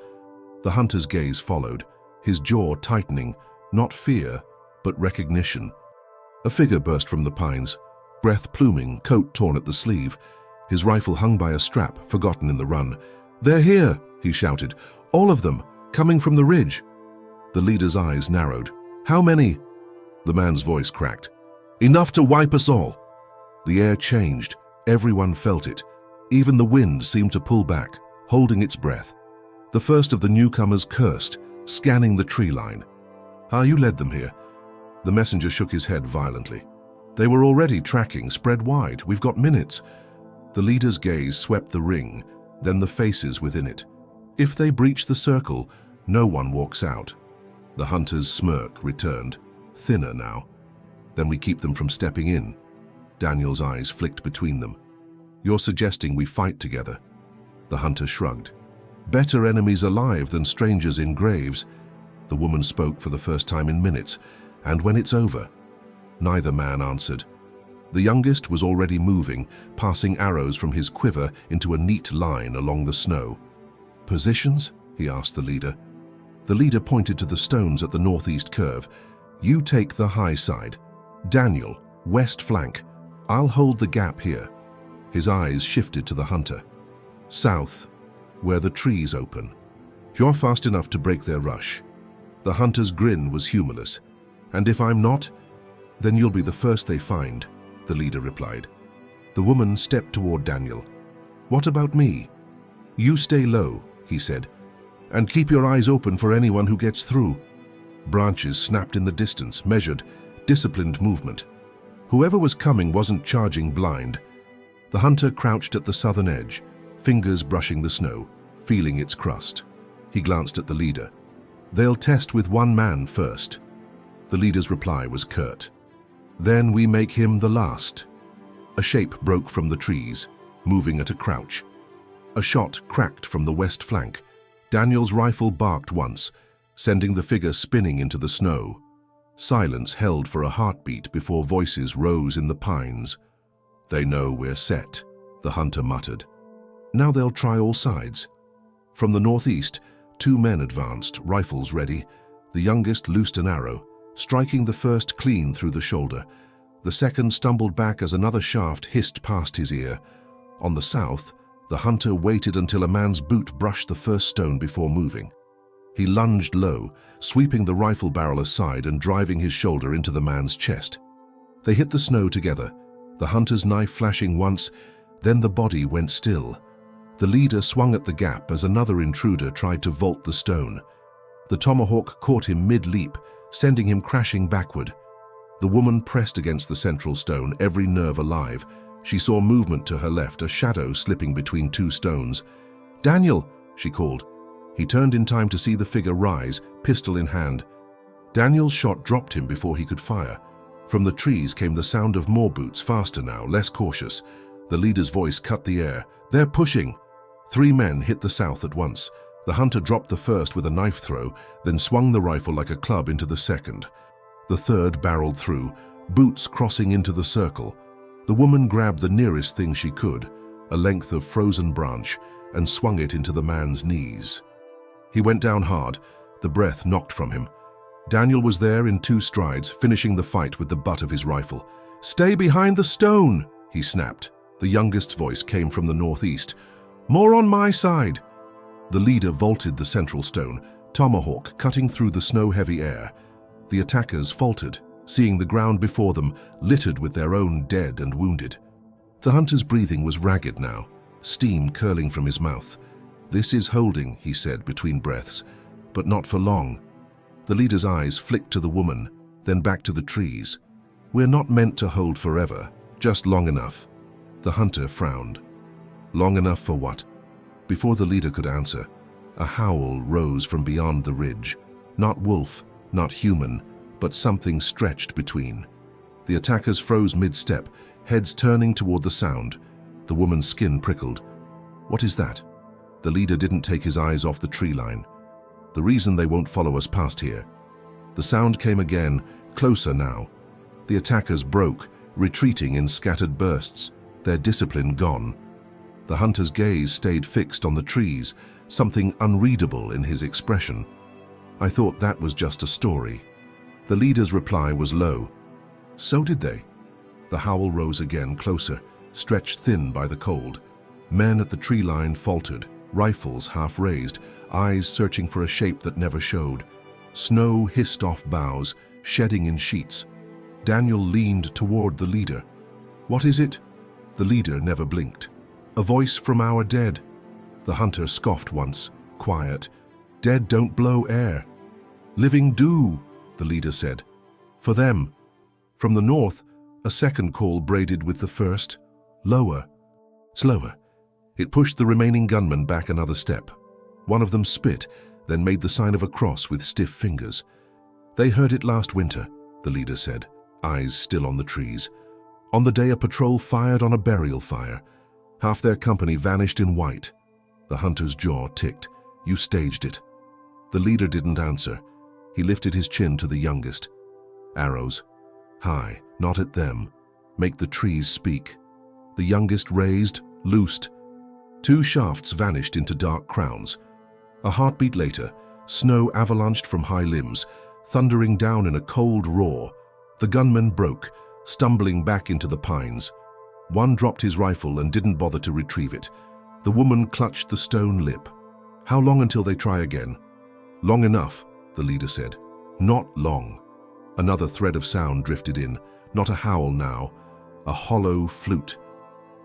The hunter's gaze followed, his jaw tightening, not fear, but recognition. A figure burst from the pines, breath pluming, coat torn at the sleeve. His rifle hung by a strap, forgotten in the run. "They're here," he shouted. "All of them, coming from the ridge." The leader's eyes narrowed. "How many?" The man's voice cracked. "Enough to wipe us all." The air changed. Everyone felt it. Even the wind seemed to pull back, holding its breath. The first of the newcomers cursed, scanning the tree line. "Ah, you led them here." The messenger shook his head violently. "They were already tracking, spread wide. We've got minutes." The leader's gaze swept the ring, then the faces within it. If they breach the circle, no one walks out. The hunter's smirk returned, thinner now. "Then we keep them from stepping in." Daniel's eyes flicked between them. "You're suggesting we fight together?" The hunter shrugged. "Better enemies alive than strangers in graves." The woman spoke for the first time in minutes. "And when it's over?" Neither man answered. The youngest was already moving, passing arrows from his quiver into a neat line along the snow. "Positions?" he asked the leader. The leader pointed to the stones at the northeast curve. "You take the high side. Daniel, west flank. I'll hold the gap here." His eyes shifted to the hunter. "South, where the trees open. You're fast enough to break their rush." The hunter's grin was humorless. "And if I'm not, then you'll be the first they find," the leader replied. The woman stepped toward Daniel. "What about me?" "You stay low," he said, "and keep your eyes open for anyone who gets through." Branches snapped in the distance, measured, disciplined movement. Whoever was coming wasn't charging blind. The hunter crouched at the southern edge, fingers brushing the snow, feeling its crust. He glanced at the leader. "They'll test with one man first." The leader's reply was curt. "Then we make him the last." A shape broke from the trees, moving at a crouch. A shot cracked from the west flank. Daniel's rifle barked once, sending the figure spinning into the snow. Silence held for a heartbeat before voices rose in the pines. "They know we're set," the hunter muttered. "Now they'll try all sides." From the northeast, two men advanced, rifles ready. The youngest loosed an arrow, striking the first clean through the shoulder. The second stumbled back as another shaft hissed past his ear. On the south, the hunter waited until a man's boot brushed the first stone before moving. He lunged low, sweeping the rifle barrel aside and driving his shoulder into the man's chest. They hit the snow together, the hunter's knife flashing once, then the body went still. The leader swung at the gap as another intruder tried to vault the stone. The tomahawk caught him mid-leap, sending him crashing backward. The woman pressed against the central stone, every nerve alive. She saw movement to her left, a shadow slipping between two stones. "Daniel!" she called. He turned in time to see the figure rise, pistol in hand. Daniel's shot dropped him before he could fire. From the trees came the sound of more boots, faster now, less cautious. The leader's voice cut the air. "They're pushing!" 3 men hit the south at once. The hunter dropped the first with a knife throw, then swung the rifle like a club into the second. The third barreled through, boots crossing into the circle. The woman grabbed the nearest thing she could, a length of frozen branch, and swung it into the man's knees. He went down hard, the breath knocked from him. Daniel was there in 2 strides, finishing the fight with the butt of his rifle. "Stay behind the stone!" he snapped. The youngest's voice came from the northeast. "More on my side!" The leader vaulted the central stone, tomahawk cutting through the snow-heavy air. The attackers faltered, seeing the ground before them littered with their own dead and wounded. The hunter's breathing was ragged now, steam curling from his mouth. "This is holding," he said between breaths, "but not for long." The leader's eyes flicked to the woman, then back to the trees. "We're not meant to hold forever, just long enough." The hunter frowned. Long enough for what? Before the leader could answer, a howl rose from beyond the ridge. Not wolf, not human, but something stretched between. The attackers froze mid-step, heads turning toward the sound. The woman's skin prickled. "What is that?" The leader didn't take his eyes off the tree line. "The reason they won't follow us past here." The sound came again, closer now. The attackers broke, retreating in scattered bursts, their discipline gone. The hunter's gaze stayed fixed on the trees, something unreadable in his expression. I thought that was just a story. The leader's reply was low. So did they. The howl rose again, closer, stretched thin by the cold. Men at the tree line faltered, rifles half raised, eyes searching for a shape that never showed. Snow hissed off boughs, shedding in sheets. Daniel leaned toward the leader. "What is it?" The leader never blinked. "A voice from our dead." The hunter scoffed once, quiet. "Dead don't blow air." "Living do," the leader said. "For them." From the north, a second call braided with the first. "Lower." Slower. It pushed the remaining gunmen back another step. One of them spit, then made the sign of a cross with stiff fingers. "They heard it last winter," the leader said, eyes still on the trees. "On the day a patrol fired on a burial fire. Half their company vanished in white." The hunter's jaw ticked. "You staged it." The leader didn't answer. He lifted his chin to the youngest. "Arrows. High, not at them. Make the trees speak." The youngest raised, loosed. 2 shafts vanished into dark crowns. A heartbeat later, snow avalanched from high limbs, thundering down in a cold roar. The gunman broke, stumbling back into the pines. One dropped his rifle and didn't bother to retrieve it. The woman clutched the stone lip. "How long until they try again?" "Long enough," the leader said. "Not long." Another thread of sound drifted in, not a howl now, a hollow flute.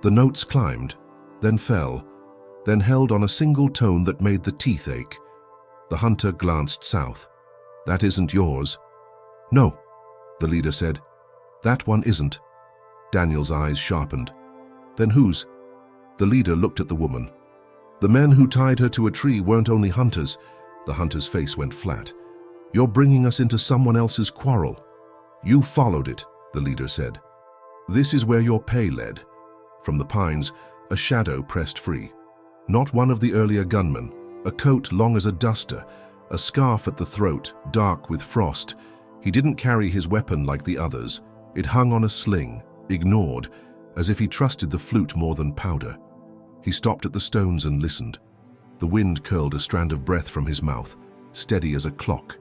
The notes climbed, then fell, then held on a single tone that made the teeth ache. The hunter glanced south. "That isn't yours." "No," the leader said. "That one isn't." Daniel's eyes sharpened. "Then whose?" The leader looked at the woman. "The men who tied her to a tree weren't only hunters." The hunter's face went flat. "You're bringing us into someone else's quarrel." "You followed it," the leader said. "This is where your pay led." From the pines, a shadow pressed free. Not one of the earlier gunmen, a coat long as a duster, a scarf at the throat, dark with frost. He didn't carry his weapon like the others. It hung on a sling, ignored, as if he trusted the flute more than powder. He stopped at the stones and listened. The wind curled a strand of breath from his mouth, steady as a clock.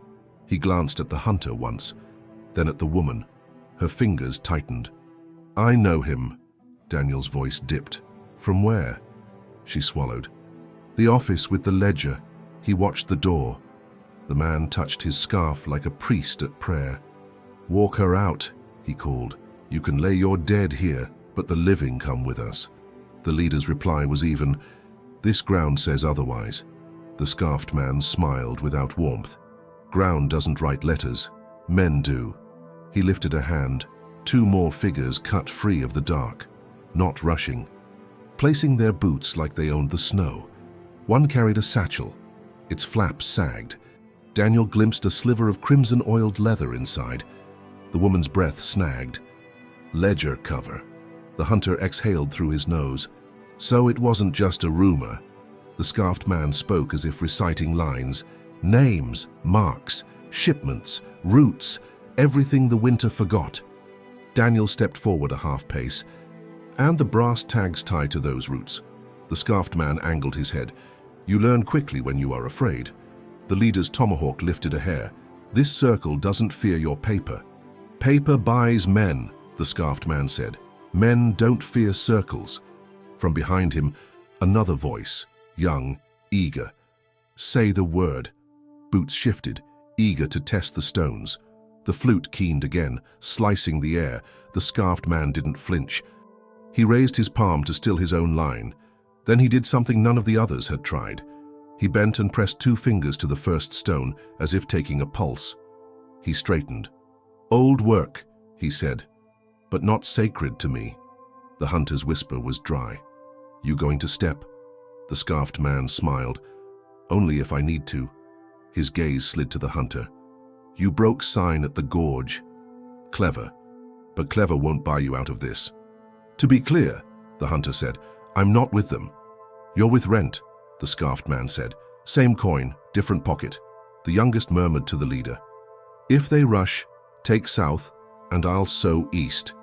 He glanced at the hunter once, then at the woman. Her fingers tightened. "I know him." Daniel's voice dipped. "From where?" She swallowed. "The office with the ledger." He watched the door. The man touched his scarf like a priest at prayer. "Walk her out," he called. "You can lay your dead here, but the living come with us." The leader's reply was even. "This ground says otherwise." The scarfed man smiled without warmth. "Ground doesn't write letters. Men do." He lifted a hand. 2 more figures cut free of the dark, not rushing, placing their boots like they owned the snow. One carried a satchel. Its flap sagged. Daniel glimpsed a sliver of crimson-oiled leather inside. The woman's breath snagged. "Ledger cover." The hunter exhaled through his nose. "So it wasn't just a rumor." The scarfed man spoke as if reciting lines. Names, marks, shipments, routes, everything the winter forgot. Daniel stepped forward a half pace. "And the brass tags tied to those routes." The scarfed man angled his head. "You learn quickly when you are afraid." The leader's tomahawk lifted a hair. "This circle doesn't fear your paper." "Paper buys men," the scarfed man said. "Men don't fear circles." From behind him, another voice, young, eager. "Say the word." Boots shifted, eager to test the stones. The flute keened again, slicing the air. The scarfed man didn't flinch. He raised his palm to still his own line. Then he did something none of the others had tried. He bent and pressed 2 fingers to the first stone, as if taking a pulse. He straightened. "Old work," he said, "but not sacred to me." The hunter's whisper was dry. "You going to step?" The scarfed man smiled. "Only if I need to." His gaze slid to the hunter. "You broke sign at the gorge. Clever. But clever won't buy you out of this." "To be clear," the hunter said, "I'm not with them." "You're with Rent," the scarfed man said. "Same coin, different pocket." The youngest murmured to the leader. "If they rush, take south, and I'll sow east."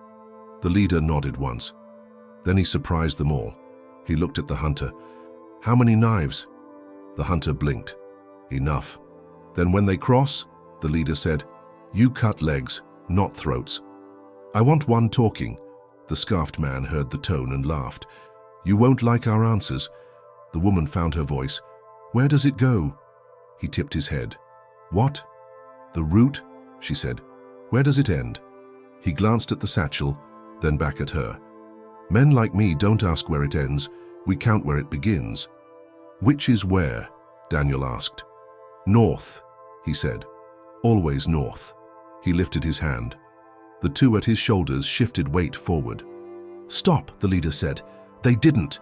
The leader nodded once. Then he surprised them all. He looked at the hunter. How many knives? The hunter blinked. Enough. Then when they cross, the leader said, you cut legs, not throats. I want one talking. The scarfed man heard the tone and laughed. You won't like our answers. The woman found her voice. Where does it go? He tipped his head. What? The route? She said. Where does it end? He glanced at the satchel, then back at her. Men like me don't ask where it ends. We count where it begins. Which is where? Daniel asked. North, he said. Always north. He lifted his hand. The two at his shoulders shifted weight forward. Stop, the leader said. They didn't.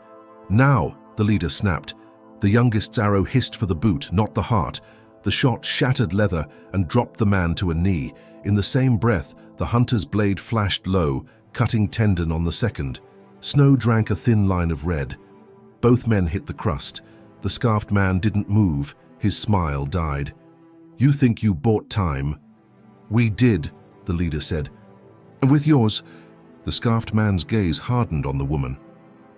Now, the leader snapped. The youngest's arrow hissed for the boot, not the heart. The shot shattered leather and dropped the man to a knee. In the same breath, the hunter's blade flashed low, cutting tendon on the second. Snow drank a thin line of red. Both men hit the crust. The scarfed man didn't move. His smile died. You think you bought time? We did, the leader said. And with yours? The scarfed man's gaze hardened on the woman.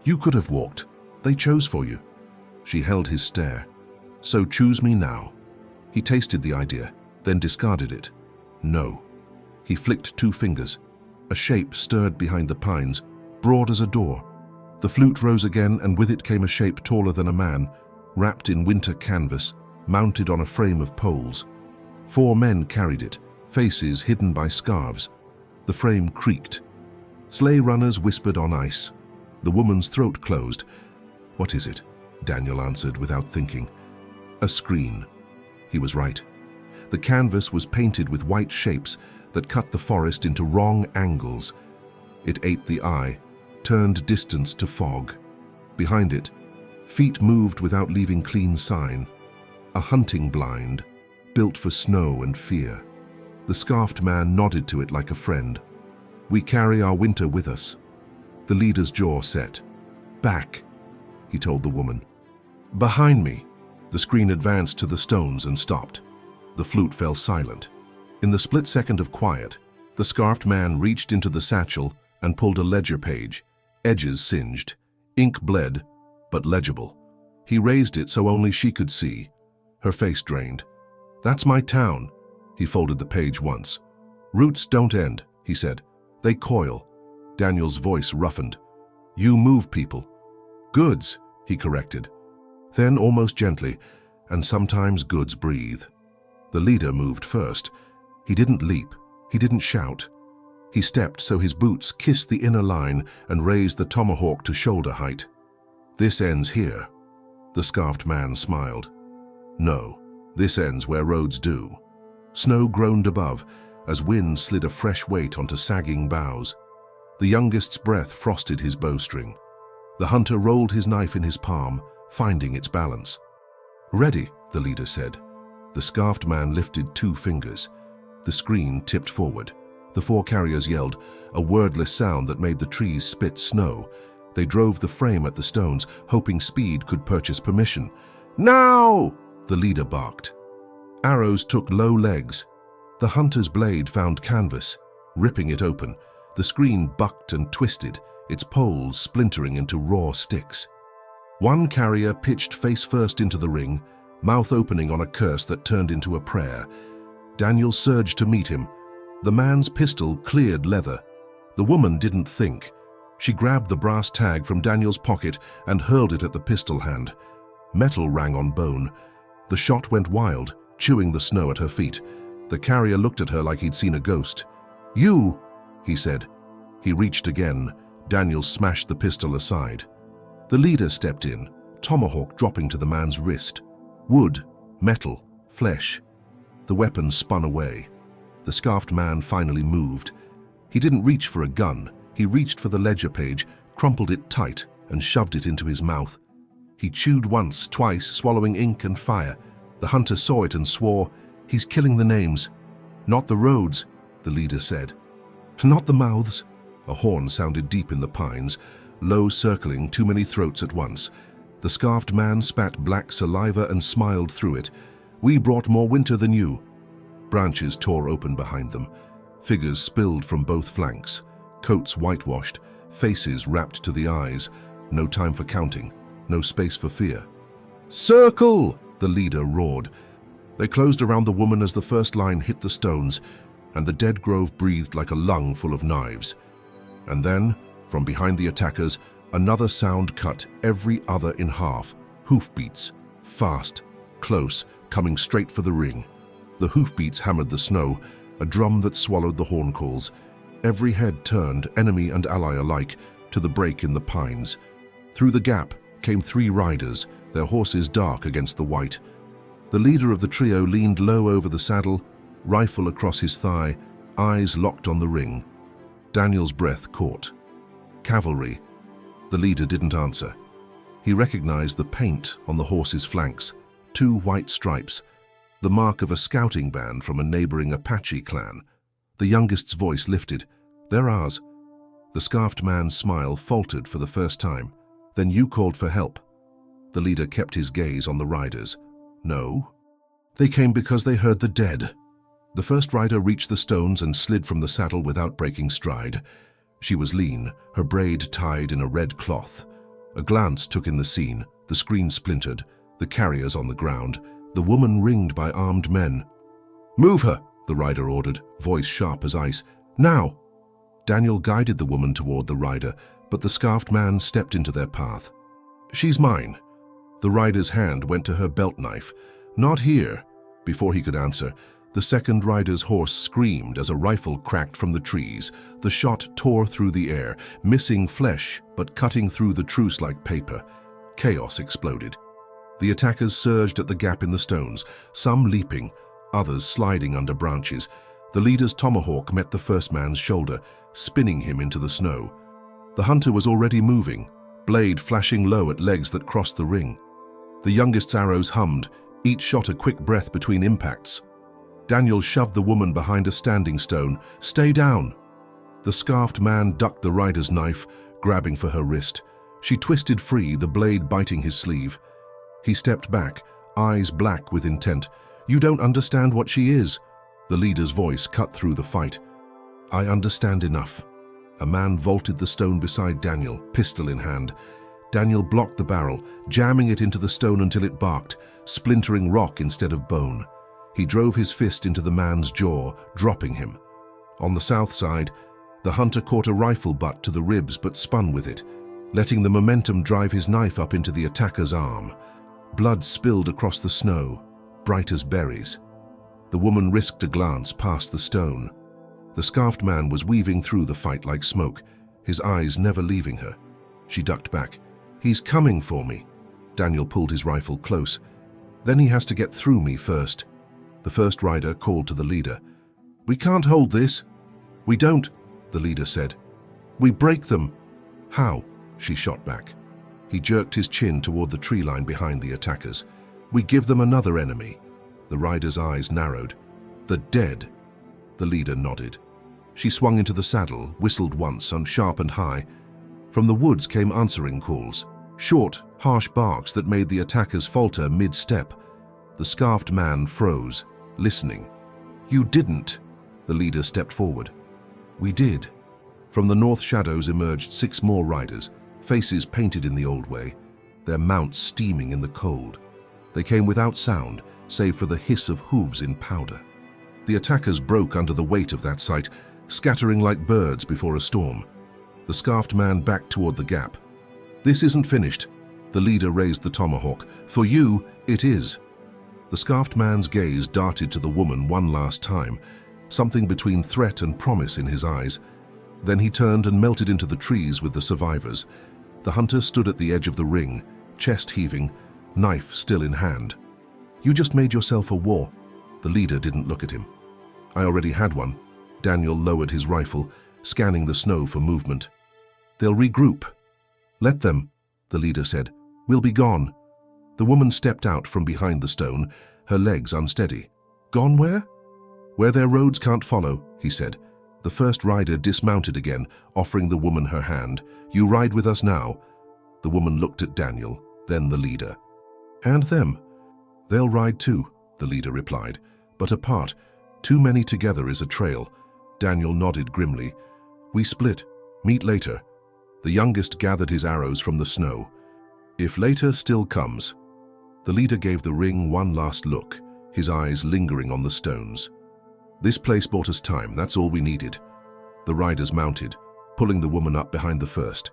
You could have walked. They chose for you. She held his stare. So choose me now. He tasted the idea, then discarded it. No. He flicked two fingers. A shape stirred behind the pines, broad as a door. The flute rose again, and with it came a shape taller than a man, wrapped in winter canvas, mounted on a frame of poles. 4 men carried it, faces hidden by scarves. The frame creaked. Sleigh runners whispered on ice. The woman's throat closed. What is it? Daniel answered without thinking. A screen. He was right. The canvas was painted with white shapes that cut the forest into wrong angles. It ate the eye, turned distance to fog. Behind it, feet moved without leaving clean sign. A hunting blind, built for snow and fear. The scarfed man nodded to it like a friend. We carry our winter with us. The leader's jaw set. Back, he told the woman. Behind me. The screen advanced to the stones and stopped. The flute fell silent. In the split second of quiet, the scarfed man reached into the satchel and pulled a ledger page, edges singed, ink bled, but legible. He raised it so only she could see. Her face drained. That's my town. He folded the page once. Roots don't end, he said. They coil. Daniel's voice roughened. You move people. Goods, he corrected. Then almost gently, and sometimes goods breathe. The leader moved first. He didn't leap. He didn't shout. He stepped so his boots kissed the inner line and raised the tomahawk to shoulder height. This ends here. The scarfed man smiled. No, this ends where roads do. Snow groaned above as wind slid a fresh weight onto sagging boughs. The youngest's breath frosted his bowstring. The hunter rolled his knife in his palm, finding its balance. Ready, the leader said. The scarfed man lifted 2 fingers. The screen tipped forward. The 4 carriers yelled, a wordless sound that made the trees spit snow. They drove the frame at the stones, hoping speed could purchase permission. Now! The leader barked. Arrows took low legs. The hunter's blade found canvas, ripping it open. The screen bucked and twisted, its poles splintering into raw sticks. One carrier pitched face first into the ring, mouth opening on a curse that turned into a prayer. Daniel surged to meet him. The man's pistol cleared leather. The woman didn't think. She grabbed the brass tag from Daniel's pocket and hurled it at the pistol hand. Metal rang on bone. The shot went wild, chewing the snow at her feet. The carrier looked at her like he'd seen a ghost. You, he said. He reached again. Daniel smashed the pistol aside. The leader stepped in, tomahawk dropping to the man's wrist. Wood, metal, flesh. The weapon spun away. The scarfed man finally moved. He didn't reach for a gun. He reached for the ledger page, crumpled it tight, and shoved it into his mouth. He chewed once, twice, swallowing ink and fire. The hunter saw it and swore, he's killing the names. Not the roads, the leader said. Not the mouths. A horn sounded deep in the pines, low circling too many throats at once. The scarfed man spat black saliva and smiled through it. We brought more winter than you. Branches tore open behind them. Figures spilled from both flanks. Coats whitewashed, faces wrapped to the eyes. No time for counting, no space for fear. "Circle!" the leader roared. They closed around the woman as the first line hit the stones, and the dead grove breathed like a lung full of knives. And then, from behind the attackers, another sound cut every other in half. Hoofbeats, fast, close, coming straight for the ring. The hoofbeats hammered the snow, a drum that swallowed the horn calls. Every head turned, enemy and ally alike, to the break in the pines. Through the gap came 3 riders, their horses dark against the white. The leader of the trio leaned low over the saddle, rifle across his thigh, eyes locked on the ring. Daniel's breath caught. Cavalry. The leader didn't answer. He recognized the paint on the horse's flanks, 2 white stripes, the mark of a scouting band from a neighboring Apache clan. The youngest's voice lifted. "They're ours." The scarfed man's smile faltered for the first time. "Then you called for help." The leader kept his gaze on the riders. "No. They came because they heard the dead." The first rider reached the stones and slid from the saddle without breaking stride. She was lean, her braid tied in a red cloth. A glance took in the scene, the screen splintered, the carriers on the ground, the woman ringed by armed men. "Move her," the rider ordered, voice sharp as ice. "Now!" Daniel guided the woman toward the rider, but the scarfed man stepped into their path. "She's mine." The rider's hand went to her belt knife. "Not here." Before he could answer, the second rider's horse screamed as a rifle cracked from the trees. The shot tore through the air, missing flesh but cutting through the truce like paper. Chaos exploded. The attackers surged at the gap in the stones, some leaping, others sliding under branches. The leader's tomahawk met the first man's shoulder, spinning him into the snow. The hunter was already moving, blade flashing low at legs that crossed the ring. The youngest's arrows hummed, each shot a quick breath between impacts. Daniel shoved the woman behind a standing stone. "Stay down!" The scarfed man ducked the rider's knife, grabbing for her wrist. She twisted free, the blade biting his sleeve. He stepped back, eyes black with intent. "You don't understand what she is." The leader's voice cut through the fight. "I understand enough." A man vaulted the stone beside Daniel, pistol in hand. Daniel blocked the barrel, jamming it into the stone until it barked, splintering rock instead of bone. He drove his fist into the man's jaw, dropping him. On the south side, the hunter caught a rifle butt to the ribs but spun with it, letting the momentum drive his knife up into the attacker's arm. Blood spilled across the snow, bright as berries. The woman risked a glance past the stone. The scarfed man was weaving through the fight like smoke, his eyes never leaving her. She ducked back. "He's coming for me." Daniel pulled his rifle close. "Then he has to get through me first." The first rider called to the leader. "We can't hold this." "We don't," the leader said. "We break them." "How?" she shot back. He jerked his chin toward the tree line behind the attackers. "We give them another enemy." The rider's eyes narrowed. "The dead." The leader nodded. She swung into the saddle, whistled once, sharp and high. From the woods came answering calls, short, harsh barks that made the attackers falter mid-step. The scarfed man froze, listening. "You didn't." The leader stepped forward. "We did." From the north shadows emerged 6 more riders, faces painted in the old way, their mounts steaming in the cold. They came without sound, save for the hiss of hooves in powder. The attackers broke under the weight of that sight, scattering like birds before a storm. The scarfed man backed toward the gap. "This isn't finished." The leader raised the tomahawk. "For you, it is." The scarfed man's gaze darted to the woman one last time, something between threat and promise in his eyes. Then he turned and melted into the trees with the survivors. The hunter stood at the edge of the ring, chest heaving, knife still in hand. "You just made yourself a war." The leader didn't look at him. "I already had one." Daniel lowered his rifle, scanning the snow for movement. "They'll regroup." "Let them," the leader said. "We'll be gone." The woman stepped out from behind the stone, her legs unsteady. "Gone where?" "Where their roads can't follow," he said. The first rider dismounted again, offering the woman her hand. "You ride with us now." The woman looked at Daniel, then the leader. "And them?" "They'll ride too," the leader replied, "but apart. Too many together is a trail." Daniel nodded grimly. "We split. Meet later." The youngest gathered his arrows from the snow. If later still comes. The leader gave the ring one last look, his eyes lingering on the stones. This place bought us time, that's all we needed. The riders mounted, pulling the woman up behind the first.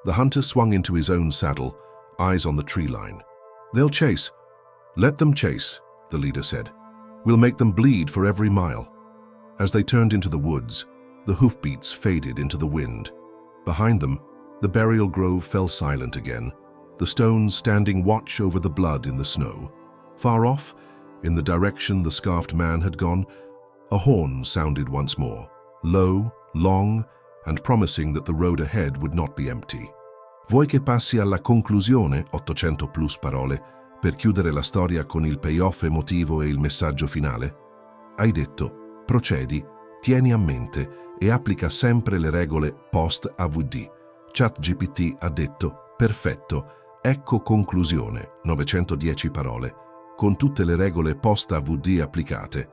The hunter swung into his own saddle, eyes on the tree line. They'll chase. Let them chase, the leader said. We'll make them bleed for every mile. As they turned into the woods, the hoofbeats faded into the wind. Behind them, the burial grove fell silent again, the stones standing watch over the blood in the snow. Far off, in the direction the scarfed man had gone, a horn sounded once more, low, long, and promising that the road ahead would not be empty. Vuoi che passi alla conclusione, 800 plus parole, per chiudere la storia con il payoff emotivo e il messaggio finale? Hai detto, procedi, tieni a mente e applica sempre le regole post-AVD. ChatGPT ha detto, perfetto, ecco conclusione, 910 parole, con tutte le regole post-AVD applicate,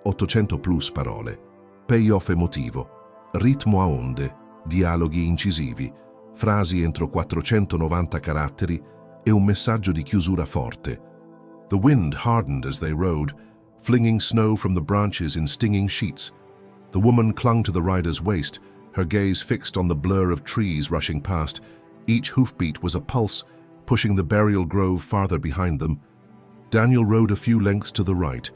800 plus parole, payoff emotivo, ritmo a onde, dialoghi incisivi, frasi entro 490 caratteri e un messaggio di chiusura forte. The wind hardened as they rode, flinging snow from the branches in stinging sheets. The woman clung to the rider's waist, her gaze fixed on the blur of trees rushing past. Each hoofbeat was a pulse, pushing the burial grove farther behind them. Daniel rode a few lengths to the right,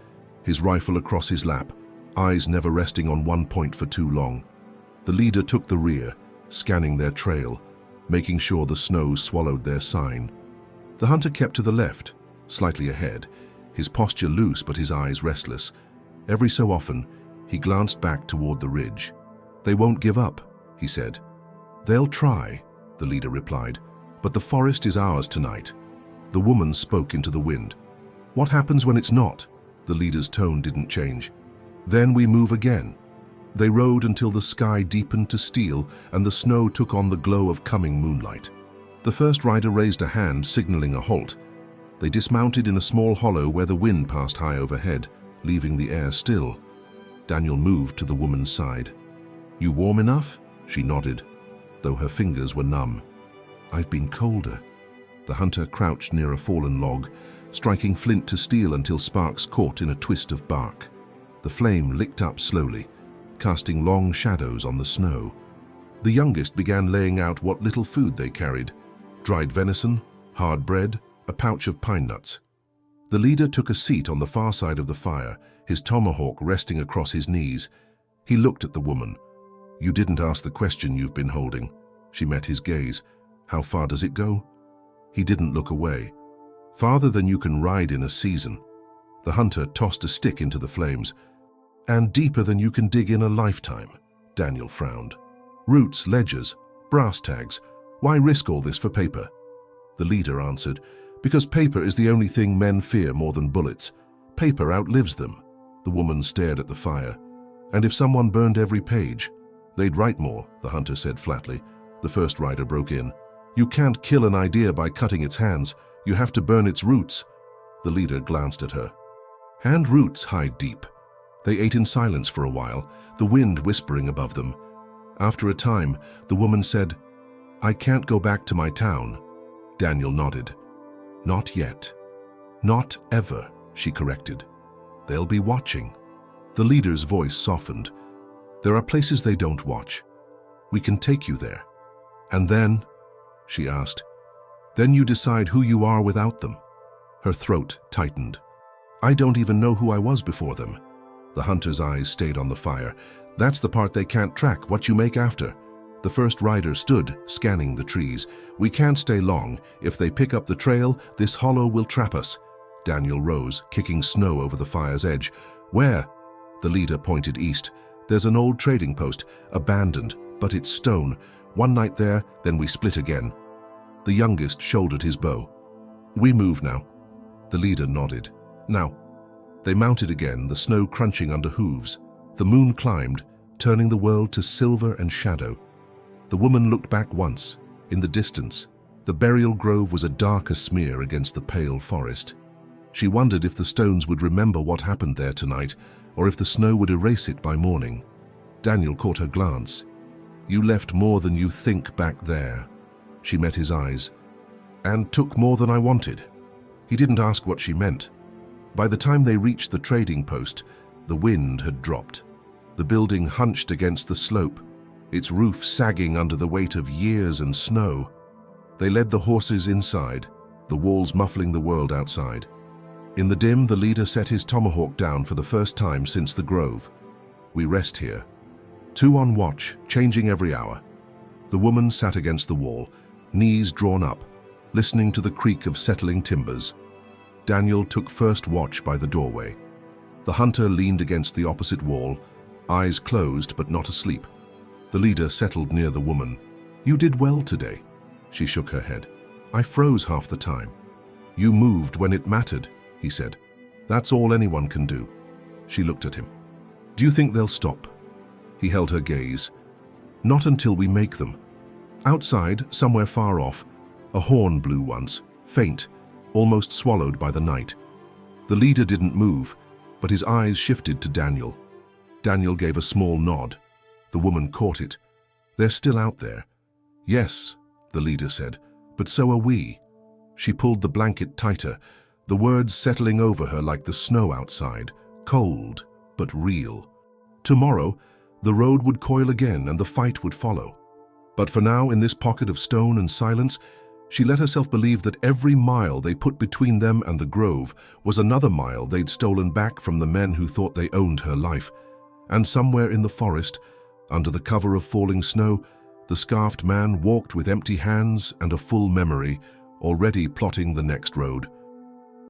his rifle across his lap, eyes never resting on one point for too long. The leader took the rear, scanning their trail, making sure the snow swallowed their sign. The hunter kept to the left, slightly ahead, his posture loose but his eyes restless. Every so often, he glanced back toward the ridge. They won't give up, he said. They'll try, the leader replied, but the forest is ours tonight. The woman spoke into the wind. What happens when it's not? The leader's tone didn't change. Then we move again. They rode until the sky deepened to steel and the snow took on the glow of coming moonlight. The first rider raised a hand, signaling a halt. They dismounted in a small hollow where the wind passed high overhead, leaving the air still. Daniel moved to the woman's side. You warm enough? She nodded, though her fingers were numb. I've been colder. The hunter crouched near a fallen log, striking flint to steel until sparks caught in a twist of bark. The flame licked up slowly, casting long shadows on the snow. The youngest began laying out what little food they carried: dried venison, hard bread, a pouch of pine nuts. The leader took a seat on the far side of the fire, his tomahawk resting across his knees. He looked at the woman. You didn't ask the question you've been holding. She met his gaze. How far does it go? He didn't look away. Farther than you can ride in a season. The hunter tossed a stick into the flames. And deeper than you can dig in a lifetime, Daniel frowned. Roots, ledgers, brass tags. Why risk all this for paper? The leader answered, because paper is the only thing men fear more than bullets. Paper outlives them. The woman stared at the fire. And if someone burned every page, they'd write more, the hunter said flatly. The first rider broke in. You can't kill an idea by cutting its hands. You have to burn its roots. The leader glanced at her. Hand roots hide deep. They ate in silence for a while, the wind whispering above them. After a time, the woman said, I can't go back to my town. Daniel nodded. Not yet. Not ever, she corrected. They'll be watching. The leader's voice softened. There are places they don't watch. We can take you there. And then, she asked, then you decide who you are without them. Her throat tightened. I don't even know who I was before them. The hunter's eyes stayed on the fire. That's the part they can't track, what you make after. The first rider stood, scanning the trees. We can't stay long. If they pick up the trail, this hollow will trap us. Daniel rose, kicking snow over the fire's edge. Where? The leader pointed east. There's an old trading post, abandoned, but it's stone. One night there, then we split again. The youngest shouldered his bow. We move now. The leader nodded. Now. They mounted again, the snow crunching under hooves. The moon climbed, turning the world to silver and shadow. The woman looked back once. In the distance, the burial grove was a darker smear against the pale forest. She wondered if the stones would remember what happened there tonight, or if the snow would erase it by morning. Daniel caught her glance. You left more than you think back there." She met his eyes. "And took more than I wanted." He didn't ask what she meant. By the time they reached the trading post, the wind had dropped. The building hunched against the slope, its roof sagging under the weight of years and snow. They led the horses inside, the walls muffling the world outside. In the dim, the leader set his tomahawk down for the first time since the grove. "We rest here. 2 on watch, changing every hour." The woman sat against the wall, knees drawn up, listening to the creak of settling timbers. Daniel took first watch by the doorway. The hunter leaned against the opposite wall, eyes closed but not asleep. The leader settled near the woman. "You did well today." She shook her head. "I froze half the time." "You moved when it mattered," he said. "That's all anyone can do." She looked at him. "Do you think they'll stop?" He held her gaze. "Not until we make them." Outside, somewhere far off, a horn blew once, faint, almost swallowed by the night. The leader didn't move, but his eyes shifted to Daniel. Daniel gave a small nod. The woman caught it. "They're still out there." "Yes," the leader said, "but so are we." She pulled the blanket tighter, the words settling over her like the snow outside, cold but real. Tomorrow, the road would coil again and the fight would follow. But for now, in this pocket of stone and silence, she let herself believe that every mile they put between them and the grove was another mile they'd stolen back from the men who thought they owned her life. And somewhere in the forest, under the cover of falling snow, the scarfed man walked with empty hands and a full memory, already plotting the next road.